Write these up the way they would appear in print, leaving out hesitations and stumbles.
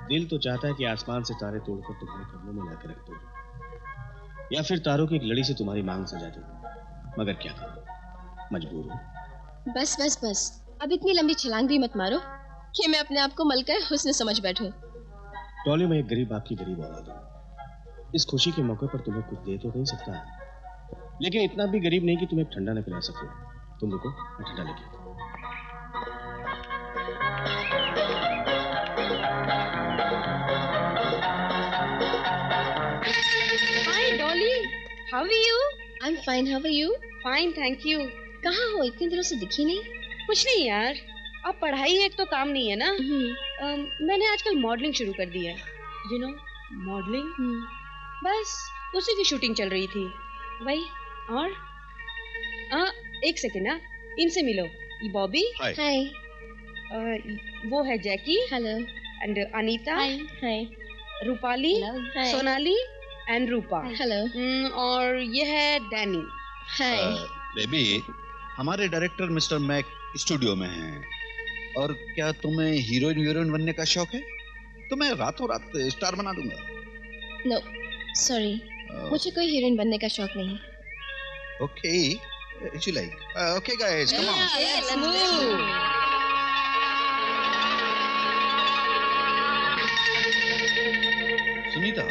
दिल तो चाहता है कि आसमान से तारे तोड़कर तुम्हारे कदमों में लाकर रख दो, या फिर तारों की एक लड़ी से तुम्हारी मांग सजा दो, मगर क्या करूं, मजबूर हूं। बस बस बस, अब इतनी लंबी छलांग भी मत मारो कि मैं अपने आप को मलकर हुस्न समझ बैठूं। टॉली, मैं एक गरीब बाप की गरीब औलाद हूं। इस खुशी के मौके पर तुम्हें कुछ दे तो नहीं सकता, लेकिन इतना भी गरीब नहीं कि तुम्हें ठंडा न पिला सकूं। तुम रुको, मैं ठंडा लेके आता हूं। Hi Dolly, how are you? I'm fine, how are you? Fine, thank you. कहाँ हो? इतने दिनों से दिखी नहीं। कुछ नहीं यार, अब पढ़ाई एक तो काम नहीं है ना। मैंने आजकल मॉडलिंग शुरू कर दी है। You know, modelling. बस उसी की शूटिंग चल रही थी। वही और एक सेकेंड ना, इनसे मिलो। ये बॉबी। हाय। वो है Jackie. Hello. And Anita. Hi. Rupali. Sonali and Rupa. Hello. और ये है डैनी। हाय। बेबी, हमारे डायरेक्टर मिस्टर मैक स्टूडियो में हैं। और क्या तुम्हें हीरोइन बनने का शौक है? तो मैं रातों रात स्टार बना दूंगा। नो, सॉरी, मुझे कोई हीरोइन बनने का शौक नहीं। Okay, if you like. Okay guys, come on. Let's move. Sunita,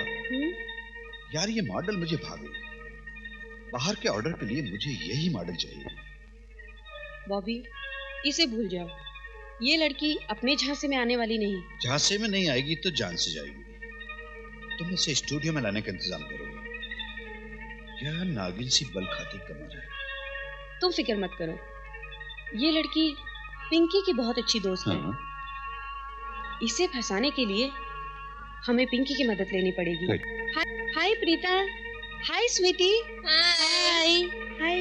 यार ये मॉडल मुझे भाग गई। बाहर के ऑर्डर के लिए मुझे यही मॉडल चाहिए। बॉबी, इसे भूल जाओ। ये लड़की अपने झांसे में आने वाली नहीं। झांसे में नहीं आएगी तो जान से जाएगी। तुम इसे स्टूडियो में लाने का इंतजाम करो। क्या नागिन सी बल खाती कमर है। तुम फिक्र मत करो, ये लड़की पिंकी की बहुत अच्छी दोस्त है। इसे फंसाने के लिए हमें पिंकी की मदद लेनी पड़ेगी। हाय प्रीता। हाय स्वीटी। हाय हाय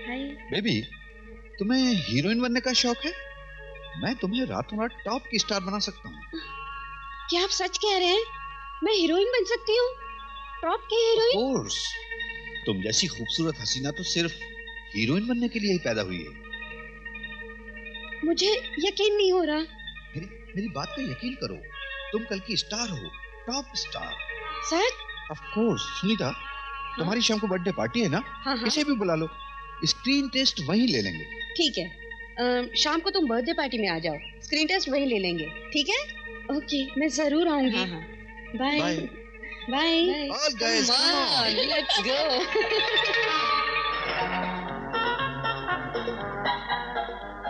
हाय। बेबी, तुम्हें हीरोइन बनने का शौक है? मैं तुम्हें रातों रात टॉप की स्टार बना सकता हूँ। क्या आप सच कह रहे हैं? मैं हीरोइन बन सकती हूँ? टॉप की हीरोइन? Of course. तुम जैसी खूबसूरत हसीना तो सिर्फ हीरोइन बनने के लिए ही पैदा हुई है। मुझे यकीन नहीं हो रहा। मेरी बात का यकीन करो। तुम कल की स्टार हो, top star. Such? Of course. Sunita, तुम्हारी शाम को बर्थडे पार्टी है ना? हाँ। इसे भी बुला लो। स्क्रीन टेस्ट वहीं ले लेंगे। ठीक है, शाम को तुम बर्थडे पार्टी में आ जाओ। स्क्रीन टेस्ट वहीं ले लेंगे, ठीक है? ओके, मैं जरूर आऊंगी। Bye bye. All guys, come on, let's go.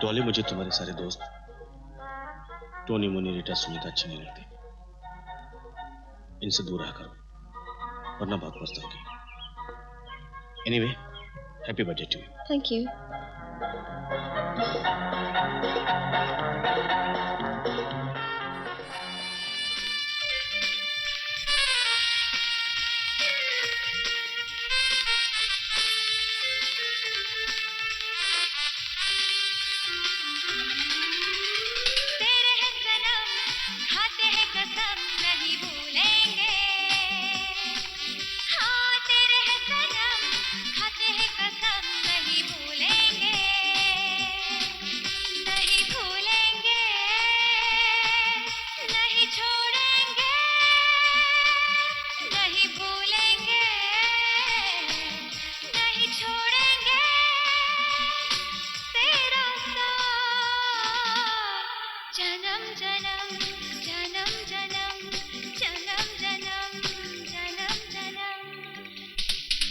टॉली, मुझे तुम्हारे सारे दोस्त टोनी, मुनी, रीटा, सुनीता अच्छी नहीं लगती। इनसे दूर रहा करो, वरना बहुत पछताओगी। Anyway, happy birthday to you. Thank you.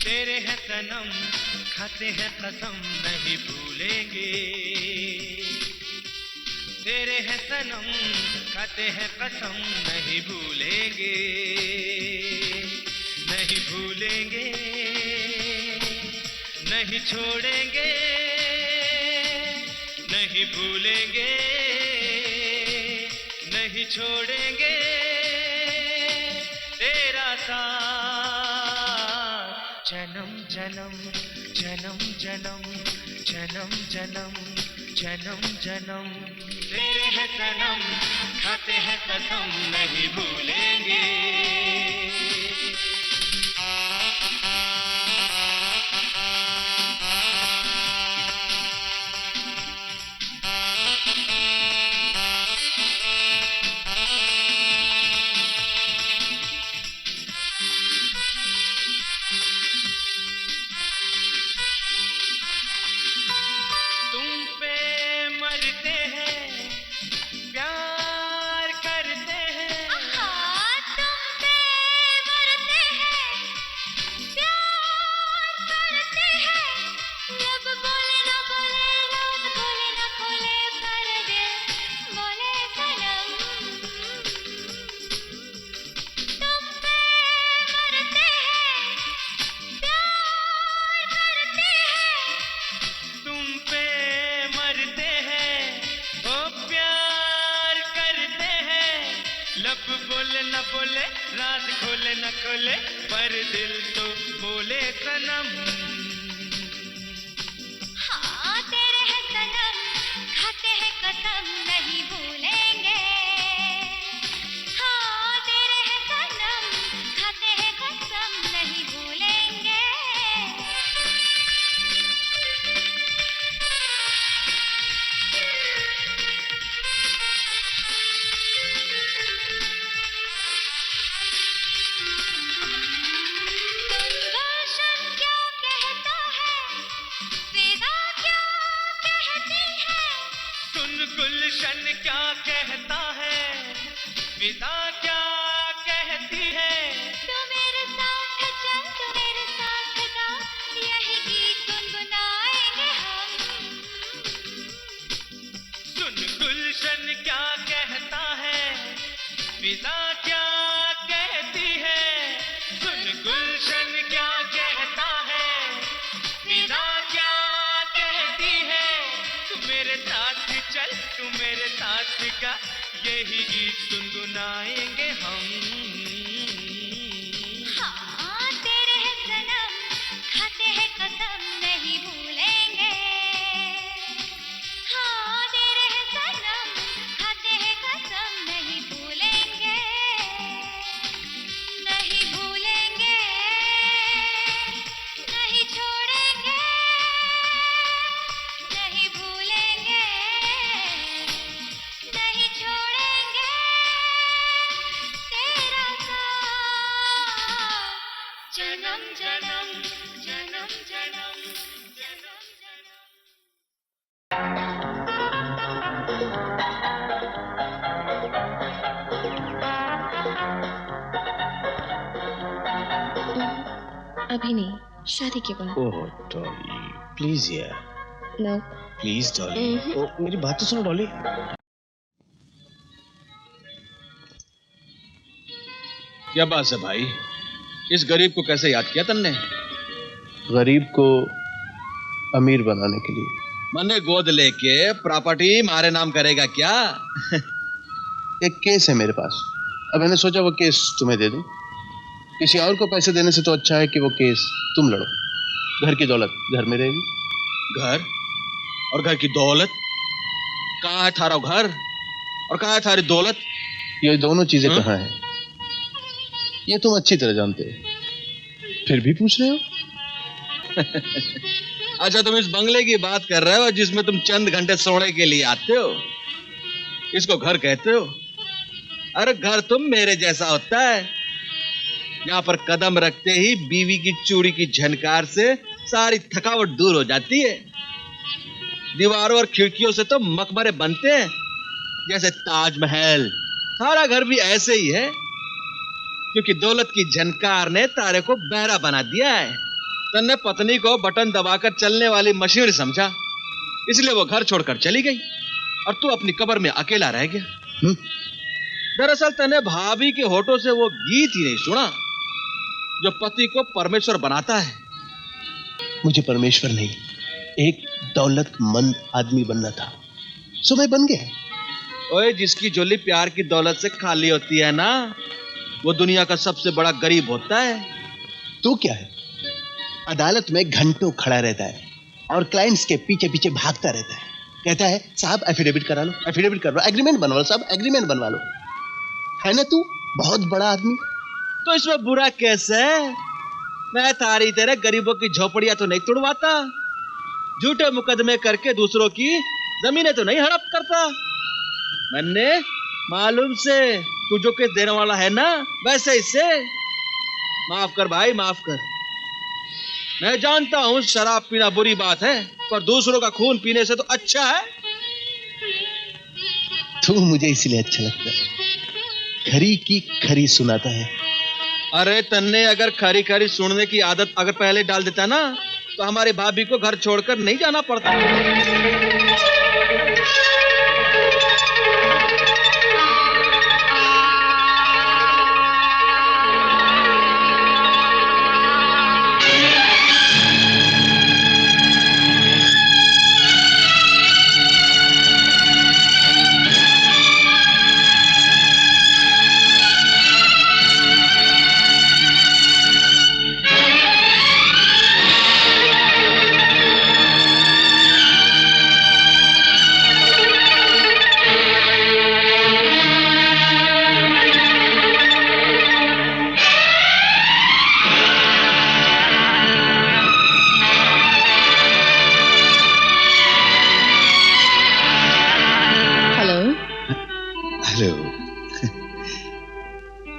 तेरे हैं सनम, खाते हैं कसम नहीं भूलेंगे। तेरे हैं सनम, खाते हैं कसम नहीं भूलेंगे। नहीं भूलेंगे, नहीं छोड़ेंगे, नहीं भूलेंगे, नहीं छोड़ेंगे तेरा साथ। जन्म जन्म जन्म जन्म जन्म जन्म जन्म जन्म। तेरे हैं सनम, खाते हैं कसम नहीं भूलेंगे। राज खोले न खोले पर दिल तो बोले सनम। हाँ तेरे हैं सनम, खाते हैं कसम नहीं भूलेंगे। हाँ तेरे हैं सनम, खाते हैं कसम नहीं भूलेंगे। गुलशन क्या कहता है, विदा क्या कहती है। तू मेरे साथ चल, तू मेरे साथ गा, यही गीत गुनगुनाएंगे हम। सुन गुलशन क्या कहता है, विदा क्या कहती है। सुन गुलशन क्या कहता है, विदा क्या कहती है। तू मेरे साथ चल, तू मेरे साथ का, यही गीत गुनगुनाएंगे हम। हाँ तेरे हैं सनम, खाते हैं कसम नहीं भूलेंगे। हाँ तेरे हैं सनम, खाते हैं कसम नहीं भूलेंगे। नहीं भूलेंगे, नहीं छोड़ेंगे, नहीं भूलेंगे, नहीं छोड़ेंगे तेरा साथ। जन्म जन्म जन्म जन्म जन्म जन्म। अभी नहीं, शादी के बाद। ओह डॉली प्लीज यार, नो प्लीज डॉली। ओ मेरी बात तो सुनो डॉली। क्या बात है भाई, इस गरीब को कैसे याद किया तुमने? गरीब को अमीर बनाने के लिए। मने गोद लेके प्रॉपर्टी मारे नाम करेगा क्या? एक केस है मेरे पास, अब मैंने सोचा वो केस तुम्हें दे दूं। किसी और को पैसे देने से तो अच्छा है कि वो केस तुम लड़ो। घर की दौलत घर में रहेगी। घर और घर की दौलत? कहाँ है थारा घर और कहाँ है थारी दौलत? ये दोनों चीजें कहाँ हैं ये तुम अच्छी तरह जानते हो, फिर भी पूछ रहे हो? अच्छा, तुम इस बंगले की बात कर रहे हो जिसमें तुम चंद घंटे सोने के लिए आते हो, इसको घर कहते हो? अरे घर तुम मेरे जैसा होता है, यहाँ पर कदम रखते ही बीवी की चूड़ी की झनकार से सारी थकावट दूर हो जाती है। दीवारों और खिड़कियों से तो मकबरे बनते हैं जैसे ताजमहल। सारा घर भी ऐसे ही है, क्योंकि दौलत की झनकार ने तारे को बहरा बना दिया है। तन्ने पत्नी को बटन दबाकर चलने वाली मशीन समझा, इसलिए वो घर छोड़कर चली गई और तू अपनी कब्र में अकेला रह गया। दरअसल तन्ने भाभी के होठों से वो गीत ही नहीं सुना जो पति को परमेश्वर बनाता है। मुझे परमेश्वर नहीं, एक दौलतमंद आदमी बनना था, सो मैं बन गया। ओए, जिसकी झोली प्यार की दौलत से खाली होती है ना, वो दुनिया का सबसे बड़ा गरीब होता है। तू क्या है, अदालत में घंटों खड़ा रहता है और क्लाइंट्स के पीछे पीछे भागता रहता है, कहता है साहब एफिडेविट करा लो, एफिडेविट कर लो, एग्रीमेंट बनवा लो, साहब एग्रीमेंट बनवा लो। है ना तू बहुत बड़ा आदमी? तो इसमें बुरा कैसे? मैं तारी तेरे गरीबों की झोपड़ियां तो नहीं तोड़वाता, झूठे मुकदमे करके दूसरों की जमीनें तो नहीं हड़प करता। मैंने मालूम से तू जो केस देने वाला है ना, वैसे इससे माफ कर भाई, माफ कर। मैं जानता हूं शराब पीना बुरी बात है, पर दूसरों का खून पीने से तो अच्छा है। तू मुझे इसलिए अच्छा लगता है, खरी की खरी सुनाता है। अरे तन्ने अगर खरी खरी सुनने की आदत अगर पहले डाल देता ना, तो हमारे भाभी को घर छोड़कर नहीं जाना पड़ता।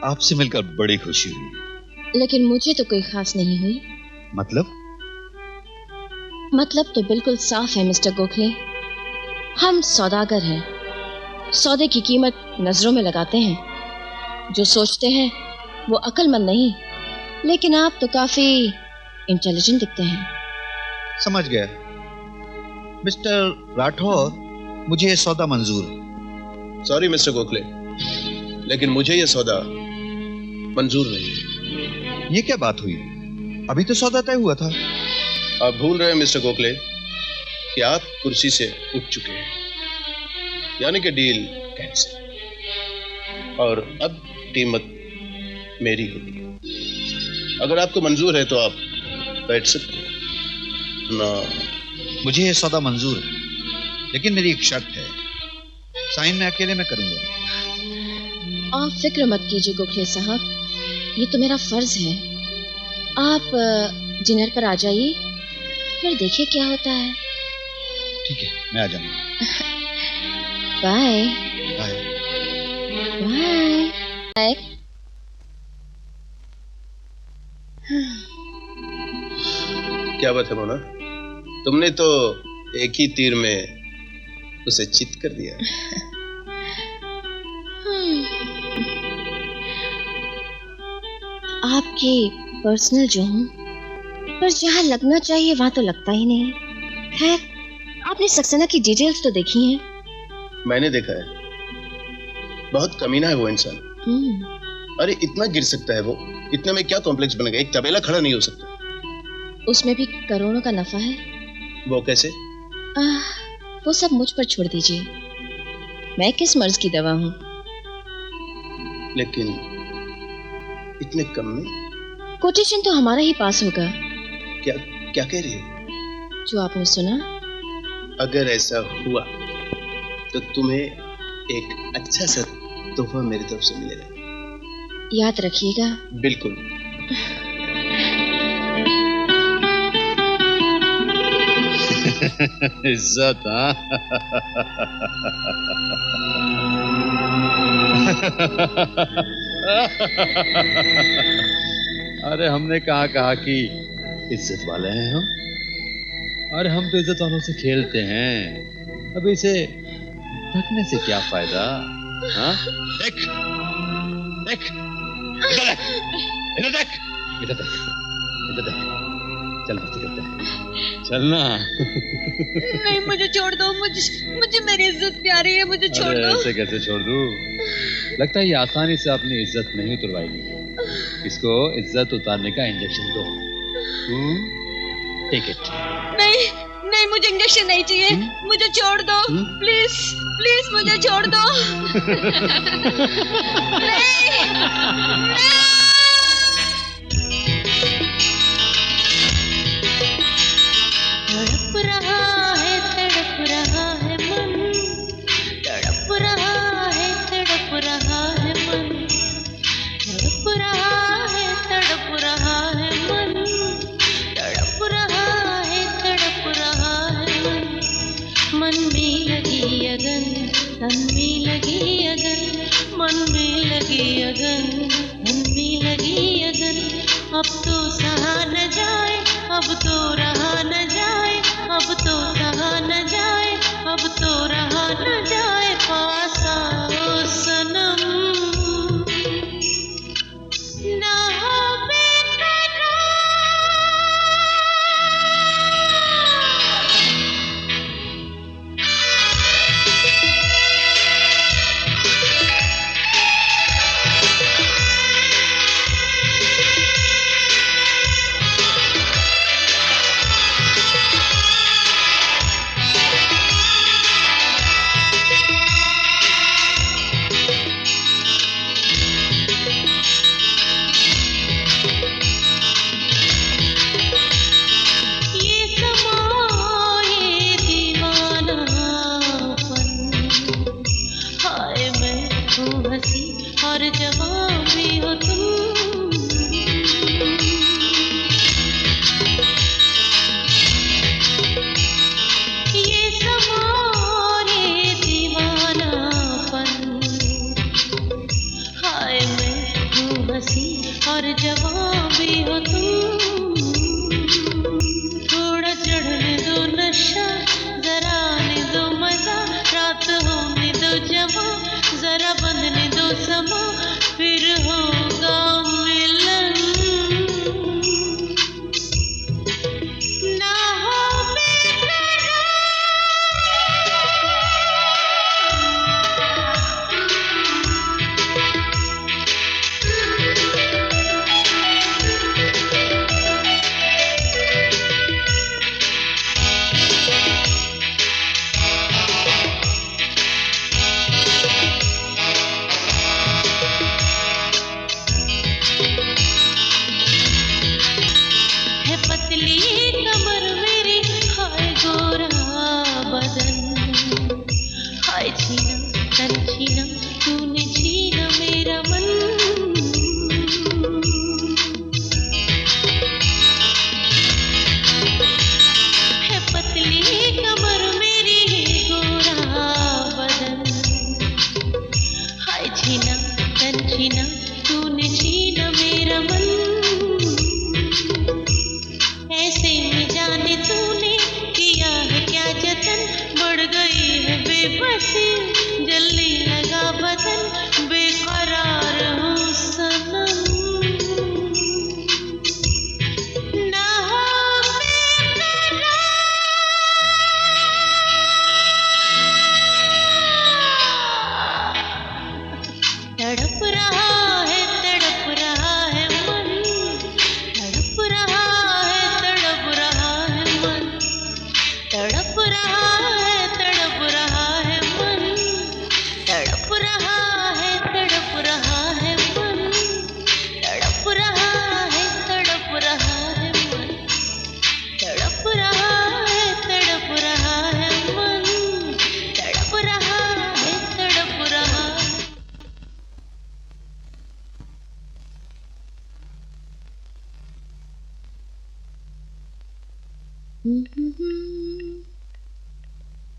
आपसे मिलकर बड़ी खुशी हुई। लेकिन मुझे तो कोई खास नहीं हुई। मतलब तो बिल्कुल साफ है मिस्टर गोखले। हम सौदागर हैं, सौदे की कीमत नजरों में लगाते हैं। जो सोचते हैं वो अक्लमंद नहीं, लेकिन आप तो काफी इंटेलिजेंट दिखते हैं। समझ गया मिस्टर राठौर, मुझे ये सौदा मंजूर है। सॉरी मिस्टर गोखले, लेकिन मुझे ये सौदा मंजूर नहीं है। ये क्या बात हुई? अभी तो सौदा तय हुआ था। आप भूल रहे हैं मिस्टर गोखले कि आप कुर्सी से उठ चुके हैं, यानी कि डील कैंसिल, और अब कीमत मेरी होगी। अगर आपको मंजूर है तो आप बैठ सकते हैं ना। मुझे ये सौदा मंजूर है, लेकिन मेरी एक शर्त है। साइन मैं अकेले में करूंगा। आप फिक्र मत कीजिए गोखले साहब, ये तो मेरा फर्ज है। आप डिनर पर आ जाइए, फिर देखिए क्या होता है। ठीक है, मैं आ जाऊंगा। Bye bye. बाय। क्या बात है मोना, तुमने तो एक ही तीर में उसे चित कर दिया। आपकी पर्सनल जो हूँ, पर जहाँ लगना चाहिए वहां तो लगता ही नहीं। खैर, आपने सक्सेना की डिटेल्स तो देखी हैं? मैंने देखा है, बहुत कमीना है वो इंसान। अरे इतना गिर सकता है वो, इतने में क्या कॉम्प्लेक्स बन गया, एक तबेला खड़ा नहीं हो सकता। उसमें भी करोड़ों का नफा है। वो कैसे? वो सब मुझ पर छोड़ दीजिए, मैं किस मर्ज की दवा हूँ। लेकिन इतने कम में? कोटेशन तो हमारा ही पास होगा। क्या क्या कह रही हो? जो आपने सुना। अगर ऐसा हुआ तो तुम्हें एक अच्छा सा तोहफा मेरी तरफ से मिलेगा, याद रखिएगा। बिल्कुल। इज्जत, हाँ? अरे हमने कहा कि इज्जत वाले हैं हम। अरे हम तो इज्जत वालों से खेलते हैं। अब इसे ढकने से क्या फायदा? हाँ? देख, देख, इधर देख, इधर देख, इधर देख, इधर देख। चल मस्ती करते हैं, चलना। नहीं, मुझे छोड़ दो, मुझे मेरी इज्जत प्यारी है, मुझे छोड़ दो। ऐसे कैसे छोड़ दूं? लगता है ये आसानी से अपनी इज्जत नहीं उतरवाएगी। इसको इज्जत उतारने का इंजेक्शन दो। Take it. नहीं नहीं, मुझे इंजेक्शन नहीं चाहिए। मुझे छोड़ दो, प्लीज प्लीज, मुझे छोड़ दो। नहीं, नहीं। तड़प रहा है मन, तड़प रहा है मन, तड़प रहा है मन, तड़प रहा है मन। मन में लगी अगन, तन में लगी अगन, मन में लगी अगन, तन में लगी अगन। अब तो सहा न जाए, अब तो रहा न जाए, अब तो सहा न जाए, अब तो रहा न जाए। पास आओ सनम, ना हो बेकरार। पर जवां भी हो तुम, थोड़ा चढ़ने दो नशा, जरा आने दो मजा, रात होने दो जवां, जरा बंधने दो समा, फिर होगा मिलन। ना हो है पतली कमर मेरी, हाय गोरा बदन, हाय छीना तन छीना, तूने छीना मेरा मन। है पतली कमर मेरी, गोरा बदन, हाय छीना तन छीना, तूने छीना मेरा मन। ऐसे में जाने तूने किया है क्या जतन, बढ़ गई है बेबसी, जलने लगा बदन, बेकरार हूँ सनम। ना हो तड़प रहा है मन, तड़प रहा है, तड़प रहा है मन, तड़प रहा है, तड़प रहा है मन, तड़प रहा है, तड़प रहा है मन, तड़प रहा है, तड़प रहा है मन, तड़प रहा है, तड़प रहा है मन, तड़प रहा है, तड़प रहा है।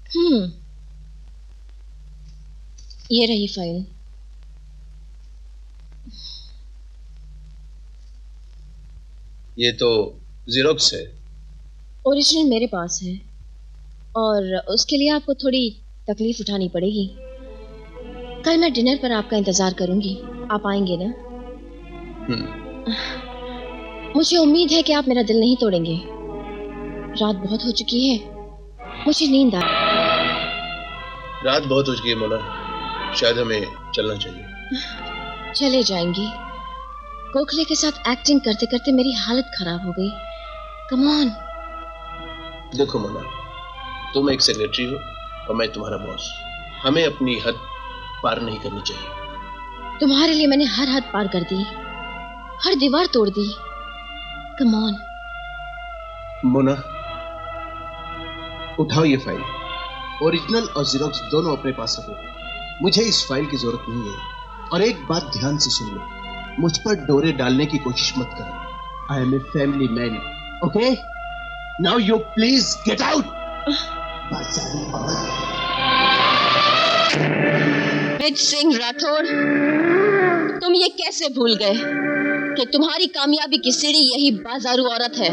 हम्म, ये रही फाइल। ये तो जीरोक्स है। ओरिजिनल मेरे पास है और उसके लिए आपको थोड़ी तकलीफ उठानी पड़ेगी। कल मैं डिनर पर आपका इंतजार करूंगी, आप आएंगे ना? मुझे उम्मीद है कि आप मेरा दिल नहीं तोड़ेंगे। रात बहुत हो चुकी है, मुझे नींद आ। रात बहुत हो चुकी है मोना, शायद हमें चलना चाहिए। चले जाएंगी? गोखले के साथ एक्टिंग करते करते मेरी हालत खराब हो गई। Come on. देखो मोना, तुम एक सेक्रेटरी हो और मैं तुम्हारा बॉस। हमें अपनी हद पार नहीं करनी चाहिए। तुम्हारे लिए मैंने हर हद पार कर दी, हर दीवार तोड़ दी। Come on. मोना, उठाओ ये फाइल। ओरिजिनल और जीरोक्स दोनों अपने पास रखो। मुझे इस फाइल की जरूरत नहीं है। और एक बात ध्यान से सुन लो, मुझ पर डोरे डालने की कोशिश मत करो। I am a family man, okay? Now you please get out. Brij Singh Rathore, तुम ये कैसे भूल गए कि तुम्हारी कामयाबी की सीढ़ी यही बाजारू औरत है।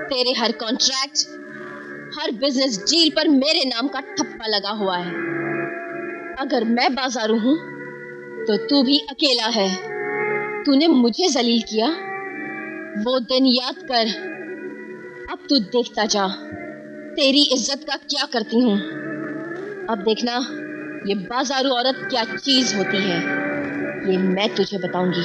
तेरे हर कॉन्ट्रैक्ट, हर बिजनेस डील पर मेरे नाम का ठप्पा लगा हुआ है। अगर मैं बाजारू हूं तो तू भी अकेला है। तूने मुझे जलील किया, वो दिन याद कर। अब तू देखता जा तेरी इज्जत का क्या करती हूं। अब देखना ये बाजारू औरत क्या चीज होती है, ये मैं तुझे बताऊंगी।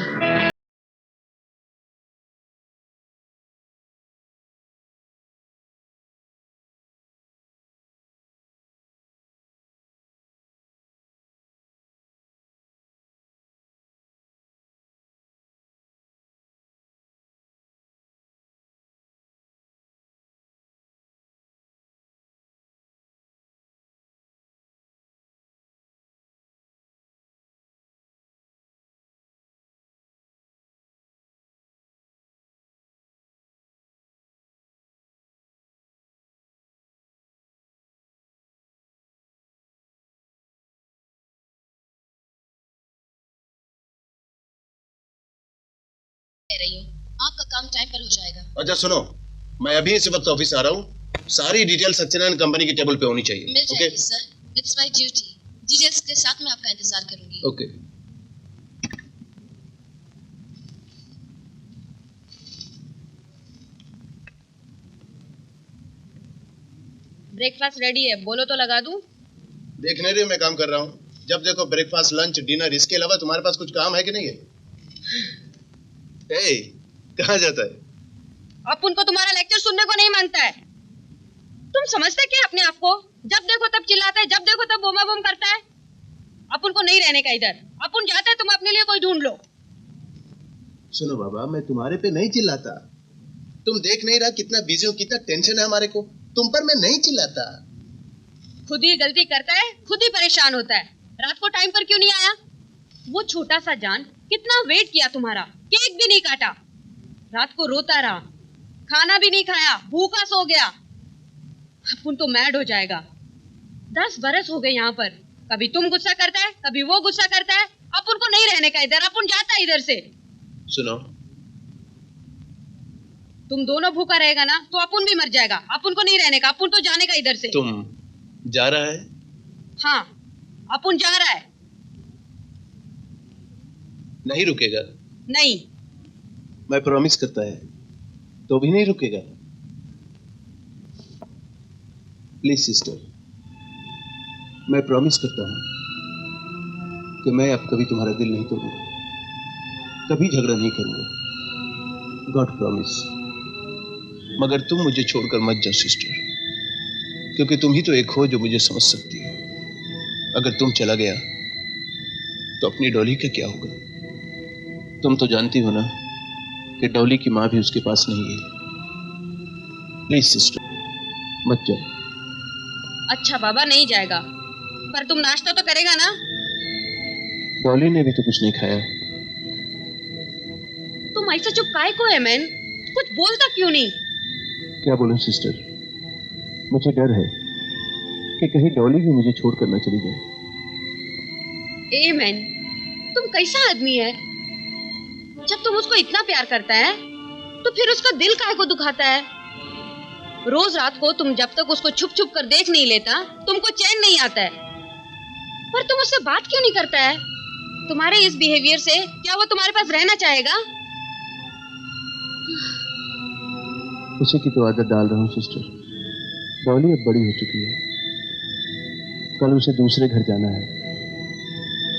कह रही हूँ, आपका काम टाइम पर हो जाएगा। अच्छा सुनो, मैं अभी इस वक्त ऑफिस आ रहा हूँ। सारी डिटेल सत्यनारायण कंपनी की टेबल पे होनी चाहिए। मिल जाएगी sir, it's my duty. Details के साथ मैं आपका इंतजार करूंगी। ओके। ब्रेकफास्ट रेडी है, बोलो तो लगा दूं। देखने रहे, मैं काम कर रहा हूँ। जब देखो ब्रेकफास्ट, लंच, डिनर, इसके अलावा तुम्हारे पास कुछ काम है कि नहीं है? ए, कहाँ जाता है? अपन को तुम्हारा लेक्चर सुनने को नहीं मांगता है। तुम समझते क्या अपने आप को? जब देखो तब चिल्लाता है, जब देखो तब बोमा बोम करता है। अपन को नहीं रहने का इधर। अपन जाते हैं, तुम अपने लिए कोई ढूंढ लो। सुनो बाबा, मैं तुम्हारे पे नहीं चिल्लाता। तुम देख नहीं रहा कितना बिजी हो, कितना टेंशन है हमारे को। तुम पर मैं नहीं चिल्लाता। खुद ही गलती करता है, खुद ही परेशान होता है। रात को टाइम पर क्यों नहीं आया? वो छोटा सा जान कितना वेट किया तुम्हारा, केक भी नहीं काटा। रात को रोता रहा, खाना भी नहीं खाया, भूखा सो गया। अपन तो मैड हो जाएगा। 10 बरस हो गए यहाँ पर। कभी तुम गुस्सा करता है, कभी वो गुस्सा करता है। अपन को नहीं रहने का इधर, अपन जाता है इधर से। सुनो, तुम दोनों भूखा रहेगा ना तो अपन भी मर जाएगा। अपन को नहीं रहने का, अपन तो जाने का इधर से। तुम जा रहा है? हाँ, अपन जा रहा है। नहीं रुकेगा? नहीं। मैं प्रॉमिस करता है तो भी नहीं रुकेगा? प्लीज सिस्टर, मैं प्रॉमिस करता हूं कि मैं अब कभी तुम्हारा दिल नहीं तोड़ूंगा, कभी झगड़ा नहीं करूंगा। God promise. मगर तुम मुझे छोड़कर मत जाओ सिस्टर, क्योंकि तुम ही तो एक हो जो मुझे समझ सकती है। अगर तुम चला गया तो अपनी डॉली का क्या होगा? तुम तो जानती हो ना कि डॉली की माँ भी उसके पास नहीं है। प्लीज सिस्टर, मत जाओ। अच्छा बाबा, नहीं जाएगा, पर तुम नाश्ता तो करेगा ना? डॉली ने भी तो कुछ नहीं खाया। तुम ऐसा चुप काहे को है मैन? कुछ बोलता क्यों नहीं? क्या बोलूं सिस्टर, मुझे डर है कि कहीं डॉली भी मुझे छोड़कर न चली जाए। ए मैन, तुम कैसा आदमी है? जब तुम उसको इतना प्यार करता है तो फिर उसका दिल काहे को दुखाता है? रोज रात को तुम जब तक उसको छुप छुप कर देख नहीं लेता, तुमको चैन नहीं आता है। पर तुम उससे बात क्यों नहीं करता है? तुम्हारे इस बिहेवियर से क्या वो तुम्हारे पास रहना चाहेगा? उसी की तो आदत डाल रहा हूँ सिस्टर। डॉली अब बड़ी हो चुकी है, कल उसे दूसरे घर जाना है।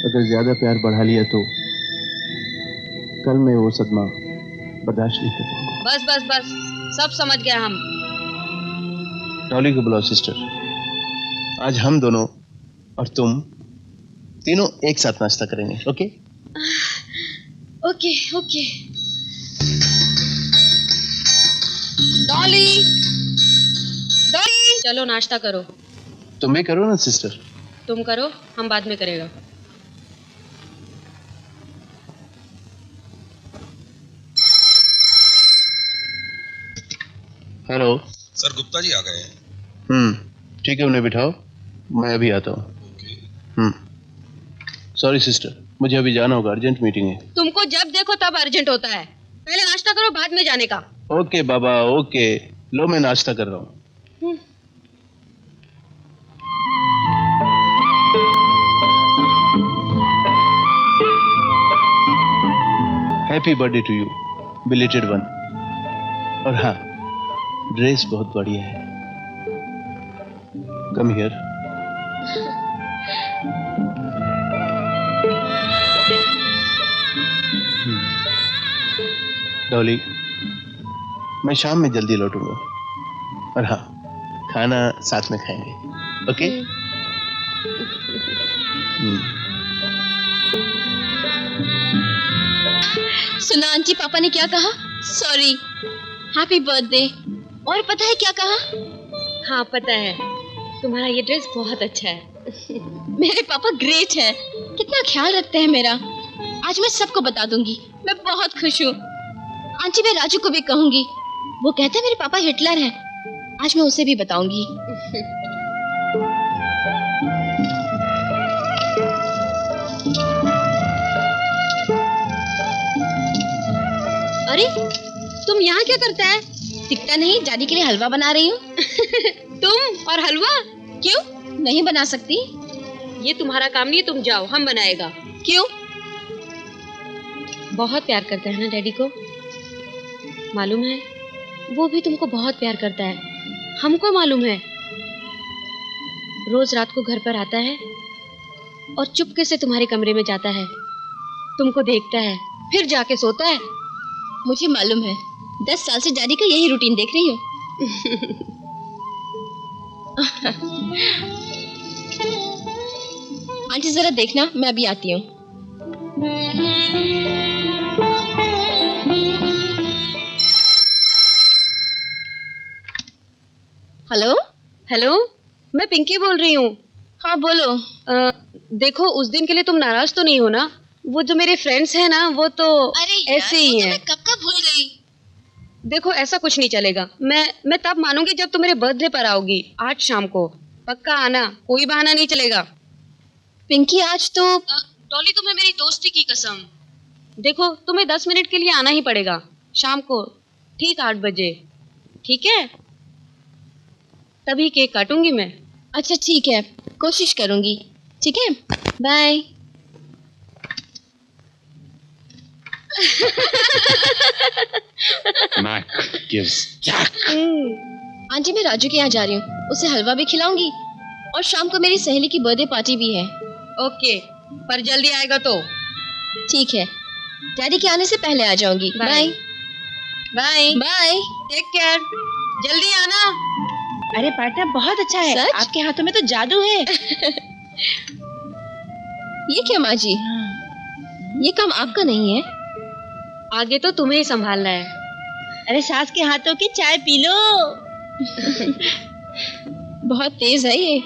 अगर ज्यादा प्यार बढ़ा लिया तो कल मैं वो सदमा बर्दाश्त नहीं कर पाऊंगा। बस बस बस, सब समझ गया हम। डॉली को बुलाओ सिस्टर। आज हम दोनों और तुम तीनों एक साथ नाश्ता करेंगे। Okay? Okay okay. Dolly, Dolly, चलो नाश्ता करो। तुम भी करो ना सिस्टर। तुम करो, हम बाद में करेगा। हेलो सर, गुप्ता जी आ गए हैं। ठीक है, उन्हें बिठाओ, मैं अभी आता हूँ। सॉरी सिस्टर, मुझे अभी जाना होगा, अर्जेंट मीटिंग है। तुमको जब देखो तब अर्जेंट होता है। पहले नाश्ता करो, बाद में जाने का। ओके बाबा, ओके। लो, मैं नाश्ता कर रहा हूँ। Happy birthday to you, belated one. और हाँ, ड्रेस बहुत बढ़िया है। Come here. डॉली, मैं शाम में जल्दी लौटूंगा। और हाँ, खाना साथ में खाएंगे। ओके? सुना आंटी, पापा ने क्या कहा? Sorry, happy birthday. और पता है क्या कहा? हाँ पता है, तुम्हारा ये ड्रेस बहुत अच्छा है। मेरे पापा ग्रेट है, कितना ख्याल रखते हैं मेरा। आज मैं सबको बता दूंगी, मैं बहुत खुश हूँ। आंटी, मैं राजू को भी कहूंगी। वो कहते हैं मेरे पापा हिटलर हैं। आज मैं उसे भी बताऊंगी। अरे तुम यहाँ क्या करता है? दिखता नहीं, डैडी के लिए हलवा बना रही हूँ। तुम और हलवा? क्यों नहीं बना सकती? ये तुम्हारा काम नहीं है, तुम जाओ, हम बनाएगा। क्यों? बहुत प्यार करता है ना डैडी को, मालूम है? वो भी तुमको बहुत प्यार करता है, हमको मालूम है। रोज रात को घर पर आता है और चुपके से तुम्हारे कमरे में जाता है, तुमको देखता है, फिर जाके सोता है। मुझे मालूम है, 10 साल से डैडी का यही रूटीन देख रही हूँ। आंटी जरा देखना, मैं अभी आती हूँ। हेलो हेलो, मैं पिंकी बोल रही हूँ। हाँ बोलो। देखो, उस दिन के लिए तुम नाराज तो नहीं हो ना? वो जो मेरे फ्रेंड्स हैं ना, वो तो ऐसे ही हैं। कब कब भूल गई। देखो, ऐसा कुछ नहीं चलेगा। मैं तब मानूंगी जब तुम मेरे बर्थडे पर आओगी, आज शाम को। पक्का आना, कोई बहाना नहीं चलेगा। पिंकी आज तो डॉली, तुम्हें मेरी दोस्ती की कसम। देखो, तुम्हें 10 मिनट के लिए आना ही पड़ेगा, शाम को ठीक 8 बजे, ठीक है? तभी केक काटूंगी मैं। अच्छा ठीक है, कोशिश करूंगी। ठीक है, बाय। आंटी, मैं राजू के यहाँ जा रही हूँ, उसे हलवा भी खिलाऊंगी और शाम को मेरी सहेली की बर्थडे पार्टी भी है। ओके, पर जल्दी आएगा तो। ठीक है, डैडी के आने से पहले आ जाऊंगी। Bye bye bye, take care, जल्दी आना। अरे पार्टनर, बहुत अच्छा है। सच? आपके हाथों में तो जादू है। ये क्या माँ जी, ये काम आपका नहीं है। आगे तो तुम्हें ही संभालना है। अरे सास के हाथों की चाय पी लो। बहुत तेज है ये।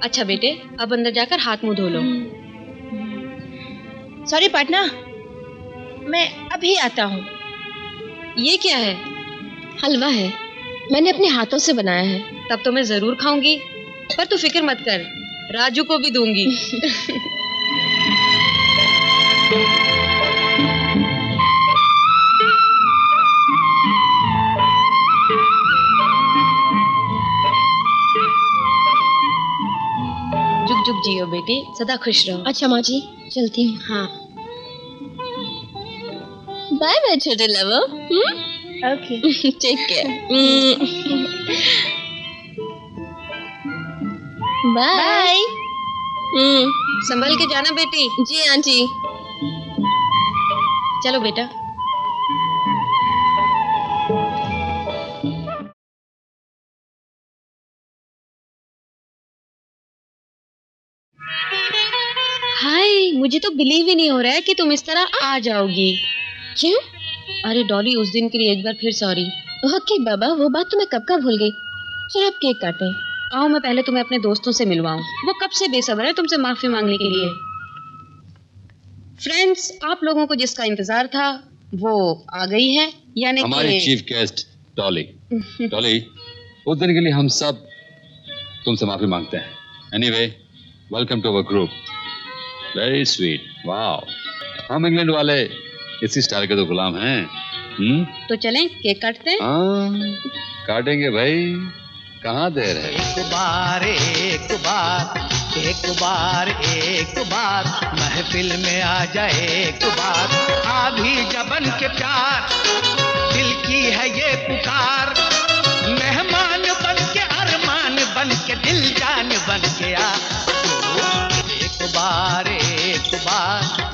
अच्छा बेटे, अब अंदर जाकर हाथ मुंह धो लो। सॉरी पार्टनर, मैं अभी आता हूँ। ये क्या है? हलवा है, मैंने अपने हाथों से बनाया है। तब तो मैं जरूर खाऊंगी, पर तू फिक्र मत कर, राजू को भी दूंगी। जुग जुग जियो बेटी, सदा खुश रहो। अच्छा माँ जी, चलती हूँ। हाँ, बाय बाय छोटे lover. Okay, take care. Bye. संभल के जाना बेटी। जी आंटी। चलो बेटा। हाय, मुझे तो बिलीव ही नहीं हो रहा है कि तुम इस तरह आ जाओगी। क्यों? अरे डॉली, उस दिन के लिए एक बार फिर सॉरी। ओके बाबा, वो बात तो मैं कब का भूल गई। चलो अब केक काटें। आओ, मैं पहले तुम्हें अपने दोस्तों से मिलवाऊं। वो कब से बेसब्र है तुमसे माफी मांगने के लिए। फ्रेंड्स, आप लोगों को जिसका इंतजार था वो आ गई है, यानी हमारी चीफ गेस्ट डॉली। डॉली, उस दिन के लिए हम सब तुमसे माफी मांगते हैं। Anyway, welcome to our group. Very sweet, wow. हम इंग्लैंड वाले इसी स्टाइल के तो गुलाम हैं। तो चलें केक काटते हैं। हाँ, काटेंगे भाई, कहाँ देर है। एक बार महफिल में आ जाए एक बार। आधी जबन के प्यार, दिल की है ये पुकार। मेहमान बन के, अरमान बन के, दिल जान बन के आ। एक बार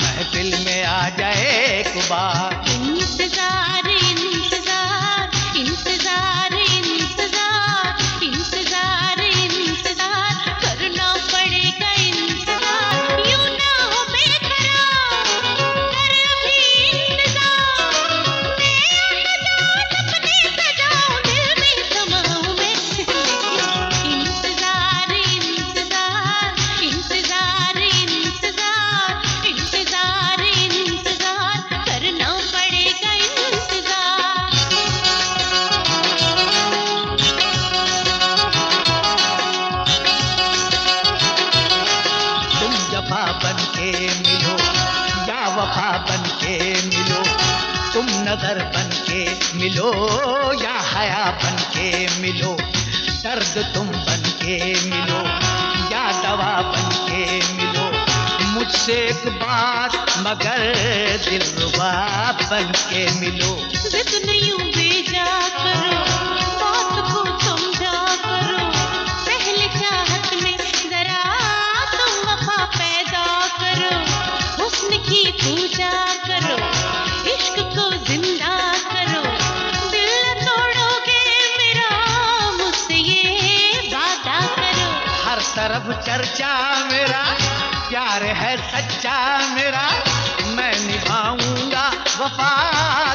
महफिल में आ जाए एक बार। इंतजार इंतजार इंतजार इंतजार इंतजार इंतजार करना पड़ेगा इंतजार। यूं ना हो बेकरार, कर अभी इंतजार। मैं सपने सजाऊं, दिल में समाऊं मैं। इंतजार इंतजार इंतजार इंतजार इंतजार इंतजार करना पड़ेगा इंतजार। तुम जफा बन के मिलो या वफा बन के मिलो, तुम नजर बन के मिलो या हया बन के मिलो, दर्द तुम बन के मिलो या दवा बन के मिलो, मुझसे एक बात मगर दिलरुबा बन के मिलो। जिद यूं बेजा करो, बात को समझा करो, पहले चाहत में जरा तुम वफा पैदा करो, हुस्न की पूजा करो, इश्क को जिंदा करो, दिल न तोड़ोगे मेरा, मुझसे ये वादा करो। हर तरफ चर्चा मेरा, प्यार है सच्चा मेरा, मैं निभाऊंगा वफा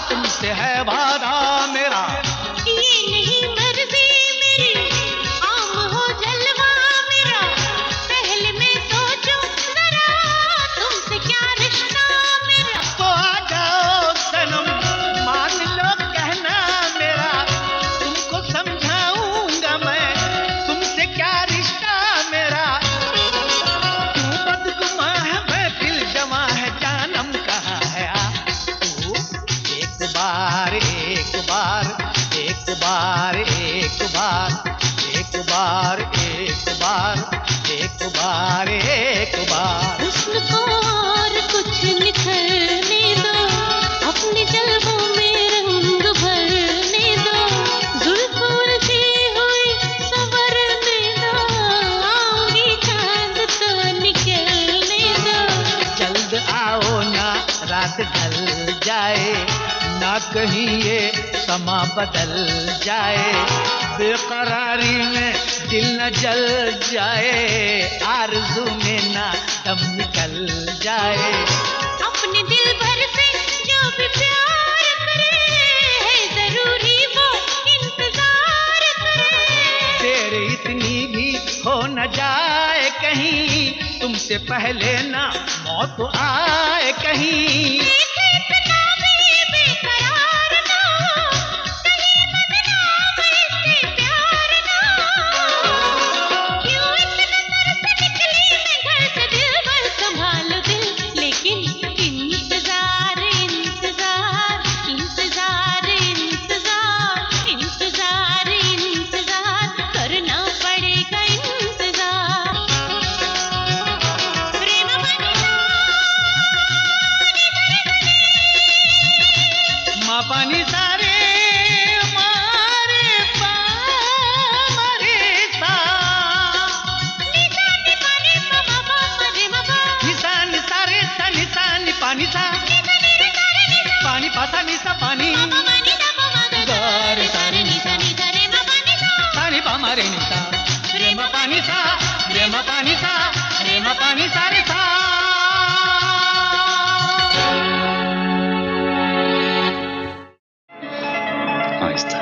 तुमसे है वादा मेरा। ये नहीं मर्जी मेरी, आम हो जलवा मेरा, पहले मैं सोचूं जरा तुमसे क्या रिश्ता मेरा। तो आ जाओ सनम, मान लो कहना मेरा, तुमको समझाऊंगा मैं तुमसे क्या रिश्ता मेरा। तू बदगुमा है महफिल जमा है, जानम कहाँ है तू। एक बार एक बार एक बार एक बार एक बार एक बार एक बार एक बार। हुस्न को और कुछ निखरने दो, अपने जलवों में रंग भरने दो, जुल्फ उलझी हुई संवरने दो, आऊंगी चांद तो निकलने दो। जल्द आओ ना रात ढल जाए, ना कहीं ये समा बदल जाए, बेकरारी में दिल न जल जाए, आरज़ू में ना दम निकल जाए। अपने दिल भर से जो भी प्यार करे, है जरूरी वो इंतजार करे। तेरे इतनी भी हो न जाए कहीं, तुमसे पहले ना मौत आए कहीं। इतना भी बेकरार ना हो, कहीं बदनाम इससे प्यार ना हो। क्यों इतना तरस निकली मैं घर से, दिल भर संभालो दिल, लेकिन इंतजार इंतजार इंतजार इंतजार इंतजार इंतजार करना पड़ेगा इंतजार। प्रेम माँ पानी सारे मारे पा मारे सा, निशानी पानी पा मा रे मा पा, निशान सारे सा निशान पानी सा, पानी पासा निशा पानी पानी दा पा मा गा रे सारे निशानी रे मा पानी सा, पानी पा मारे निशा, प्रेम पानी सा प्रेम पानी सा प्रेम पानी सारे सा। आहिस्ता,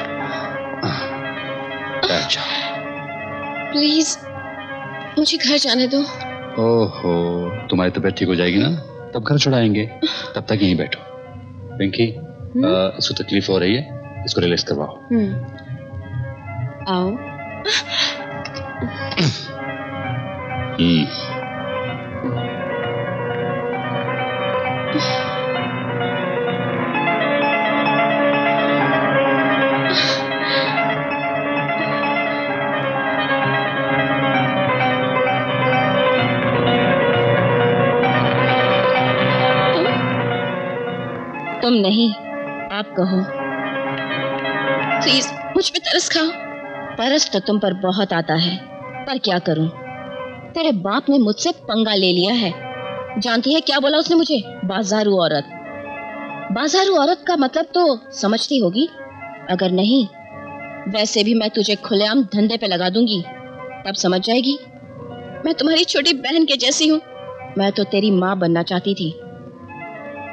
बैठ जाओ। प्लीज मुझे घर जाने दो। ओहो, तुम्हारी तबीयत ठीक हो जाएगी ना, तब घर छुड़ाएंगे, तब तक यहीं बैठो। पिंकी, इसको तकलीफ हो रही है, इसको रिलैक्स करवाओ। आओ। तुम नहीं, आप कहो। प्लीज मुझ पे तरस खाओ। तरस तो तुम पर बहुत आता है, पर क्या करूं, तेरे बाप ने मुझसे पंगा ले लिया है। जानती है क्या बोला उसने मुझे? बाजारू औरत। बाजारू औरत का मतलब तो समझती होगी, अगर नहीं वैसे भी मैं तुझे खुलेआम धंधे पे लगा दूंगी, तब समझ जाएगी। मैं तुम्हारी छोटी बहन के जैसी हूँ। मैं तो तेरी माँ बनना चाहती थी,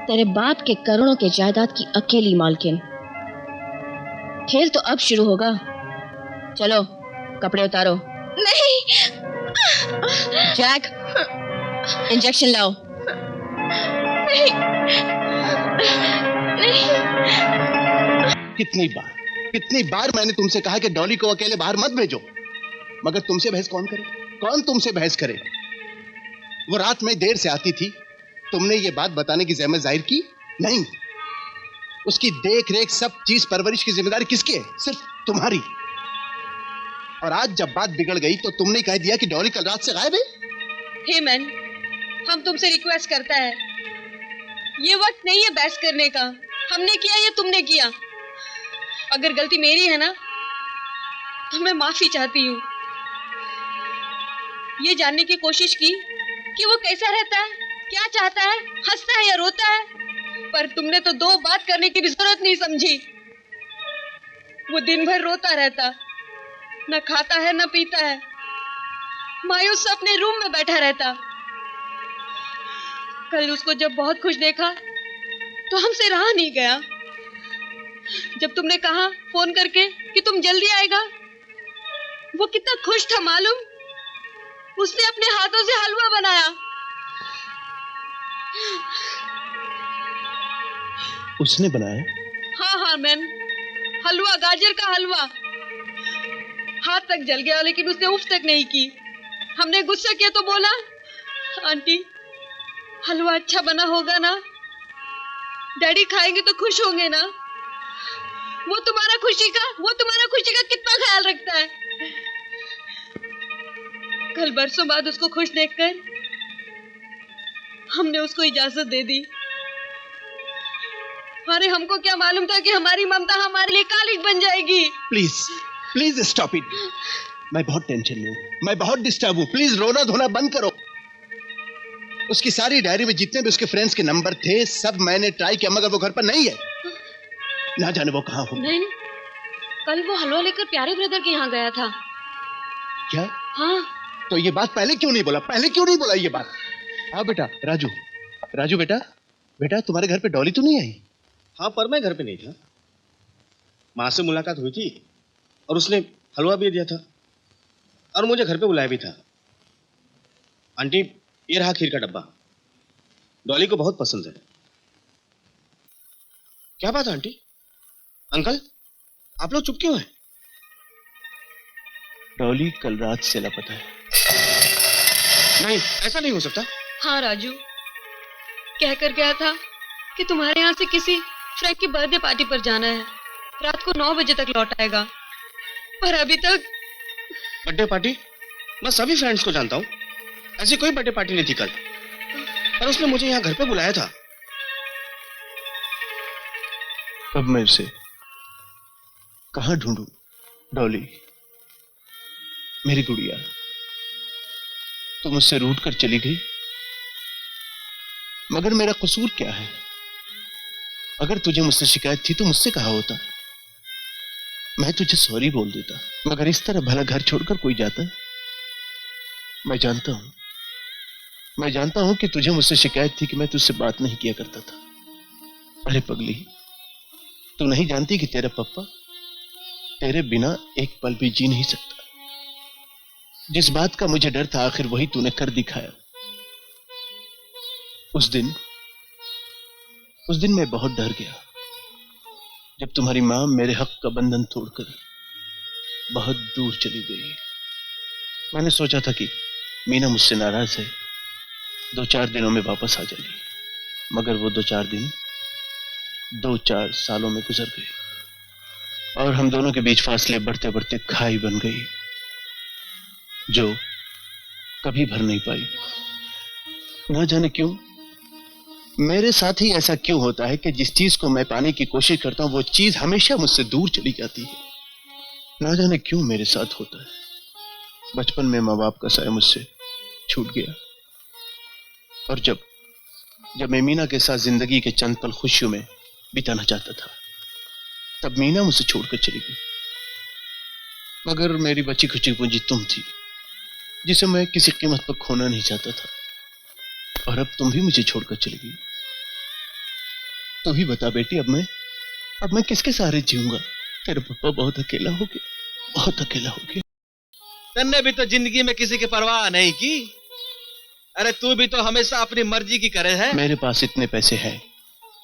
तेरे बाप के करोड़ों के जायदाद की अकेली मालकिन। खेल तो अब शुरू होगा। चलो कपड़े उतारो। नहीं। जैक, इंजेक्शन लाओ। नहीं। नहीं। कितनी बार मैंने तुमसे कहा कि डॉली को अकेले बाहर मत भेजो, मगर तुमसे बहस कौन करे? कौन तुमसे बहस करे? वो रात में देर से आती थी, तुमने ये बात बताने की जहमत जाहिर की नहीं। उसकी देख रेख सब चीज परवरिश की जिम्मेदारी किसकी है? सिर्फ तुम्हारी। और आज जब बात बिगड़ गई तो तुमने कह दिया कि डॉली कल रात से गायब है। हेमन, हम तुमसे रिक्वेस्ट करता है, ये वक्त नहीं है बहस करने का। हमने किया या तुमने किया? अगर गलती मेरी है ना तो मैं माफी चाहती हूँ। ये जानने की कोशिश की कि वो कैसा रहता है, क्या चाहता है, हंसता है या रोता है, पर तुमने तो दो बात करने की भी जरूरत नहीं समझी। वो दिन भर रोता रहता, न खाता है न पीता है, मायूस अपने रूम में बैठा रहता। कल उसको जब बहुत खुश देखा तो हमसे रहा नहीं गया। जब तुमने कहा फोन करके कि तुम जल्दी आएगा, वो कितना खुश था मालूम। उसने अपने हाथों से हलवा बनाया। उसने बनाया? हाँ हाँ मैन, हलवा, गाजर का हलवा। हाथ तक जल गया लेकिन उसने उफ तक नहीं की। हमने गुस्सा किया तो बोला, आंटी हलवा अच्छा बना होगा ना, डैडी खाएंगे तो खुश होंगे ना। वो तुम्हारा खुशी का कितना ख्याल रखता है। कल बरसों बाद उसको खुश देखकर हमने उसको इजाजत दे दी। अरे हमको क्या मालूम था कि हमारी ममता हमारे लिए कालिज बन जाएगी। Please please stop it. मैं बहुत टेंशन में हूँ, मैं बहुत डिस्टर्ब हूँ। प्लीज रोना धोना बंद करो। उसकी सारी डायरी में जितने भी उसके फ्रेंड्स के नंबर थे सब मैंने ट्राई किया, मगर वो घर पर नहीं है। ना जाने वो कहाँ हो। नहीं, कल वो हलवा लेकर प्यारे ब्रदर के यहाँ गया था। क्या? हाँ। तो ये बात पहले क्यों नहीं बोला? पहले क्यों नहीं बोला ये बात? हाँ बेटा, राजू बेटा तुम्हारे घर पे डॉली तो नहीं आई? हाँ, पर मैं घर पे नहीं था। माँ से मुलाकात हुई थी और उसने हलवा भी दिया था और मुझे घर पे बुलाया भी था। आंटी, ये रहा खीर का डब्बा, डॉली को बहुत पसंद है। क्या बात है आंटी? अंकल, आप लोग चुप क्यों हैं? डॉली कल रात से लापता है। नहीं, ऐसा नहीं हो सकता। हाँ राजू, कहकर गया था कि तुम्हारे यहाँ से किसी फ्रेंड की बर्थडे पार्टी पर जाना है। रात को 9 बजे तक लौट आएगा, पर अभी तक। Birthday party? मैं सभी फ्रेंड्स को जानता हूँ, ऐसी कोई बर्थडे पार्टी नहीं थी कल। पर उसने मुझे यहाँ घर पे बुलाया था। अब मैं उसे कहाँ ढूंढूं? डॉली, मेरी गुड़िया, तुम मुझसे रूठ कर चली गई, मगर मेरा कसूर क्या है? अगर तुझे मुझसे शिकायत थी तो मुझसे कहा होता, मैं तुझे सॉरी बोल देता। मगर इस तरह भला घर छोड़कर कोई जाता? मैं जानता हूं कि तुझे मुझसे शिकायत थी कि मैं तुझसे बात नहीं किया करता था। अरे पगली, तू नहीं जानती कि तेरा पप्पा तेरे बिना एक पल भी जी नहीं सकता। जिस बात का मुझे डर था आखिर वही तूने कर दिखाया। उस दिन मैं बहुत डर गया जब तुम्हारी मां मेरे हक का बंधन तोड़कर बहुत दूर चली गई। मैंने सोचा था कि मीना मुझसे नाराज है, 2-4 दिनों में वापस आ जाएगी, मगर वो 2-4 दिन 2-4 सालों में गुजर गए और हम दोनों के बीच फासले बढ़ते बढ़ते खाई बन गई जो कभी भर नहीं पाई। ना जाने क्यों मेरे साथ ही ऐसा क्यों होता है कि जिस चीज को मैं पाने की कोशिश करता हूं वो चीज हमेशा मुझसे दूर चली जाती है। ना जाने क्यों मेरे साथ होता है। बचपन में माँ बाप का साया मुझसे छूट गया और जब मैं मीना के साथ जिंदगी के चंद पल खुशियों में बिताना चाहता था तब मीना मुझसे छोड़कर चली गई। मगर मेरी बची खुची पूंजी तुम थी जिसे मैं किसी कीमत पर खोना नहीं चाहता था, और अब तुम भी मुझे छोड़कर चली गई। तू ही बता बेटी, अब मैं किसके सहारे जीऊंगा? तेरे पापा बहुत अकेला हो गया। तन्ने भी तो जिंदगी में किसी की परवाह नहीं की। अरे तू भी तो हमेशा अपनी मर्जी की करे है। मेरे पास इतने पैसे हैं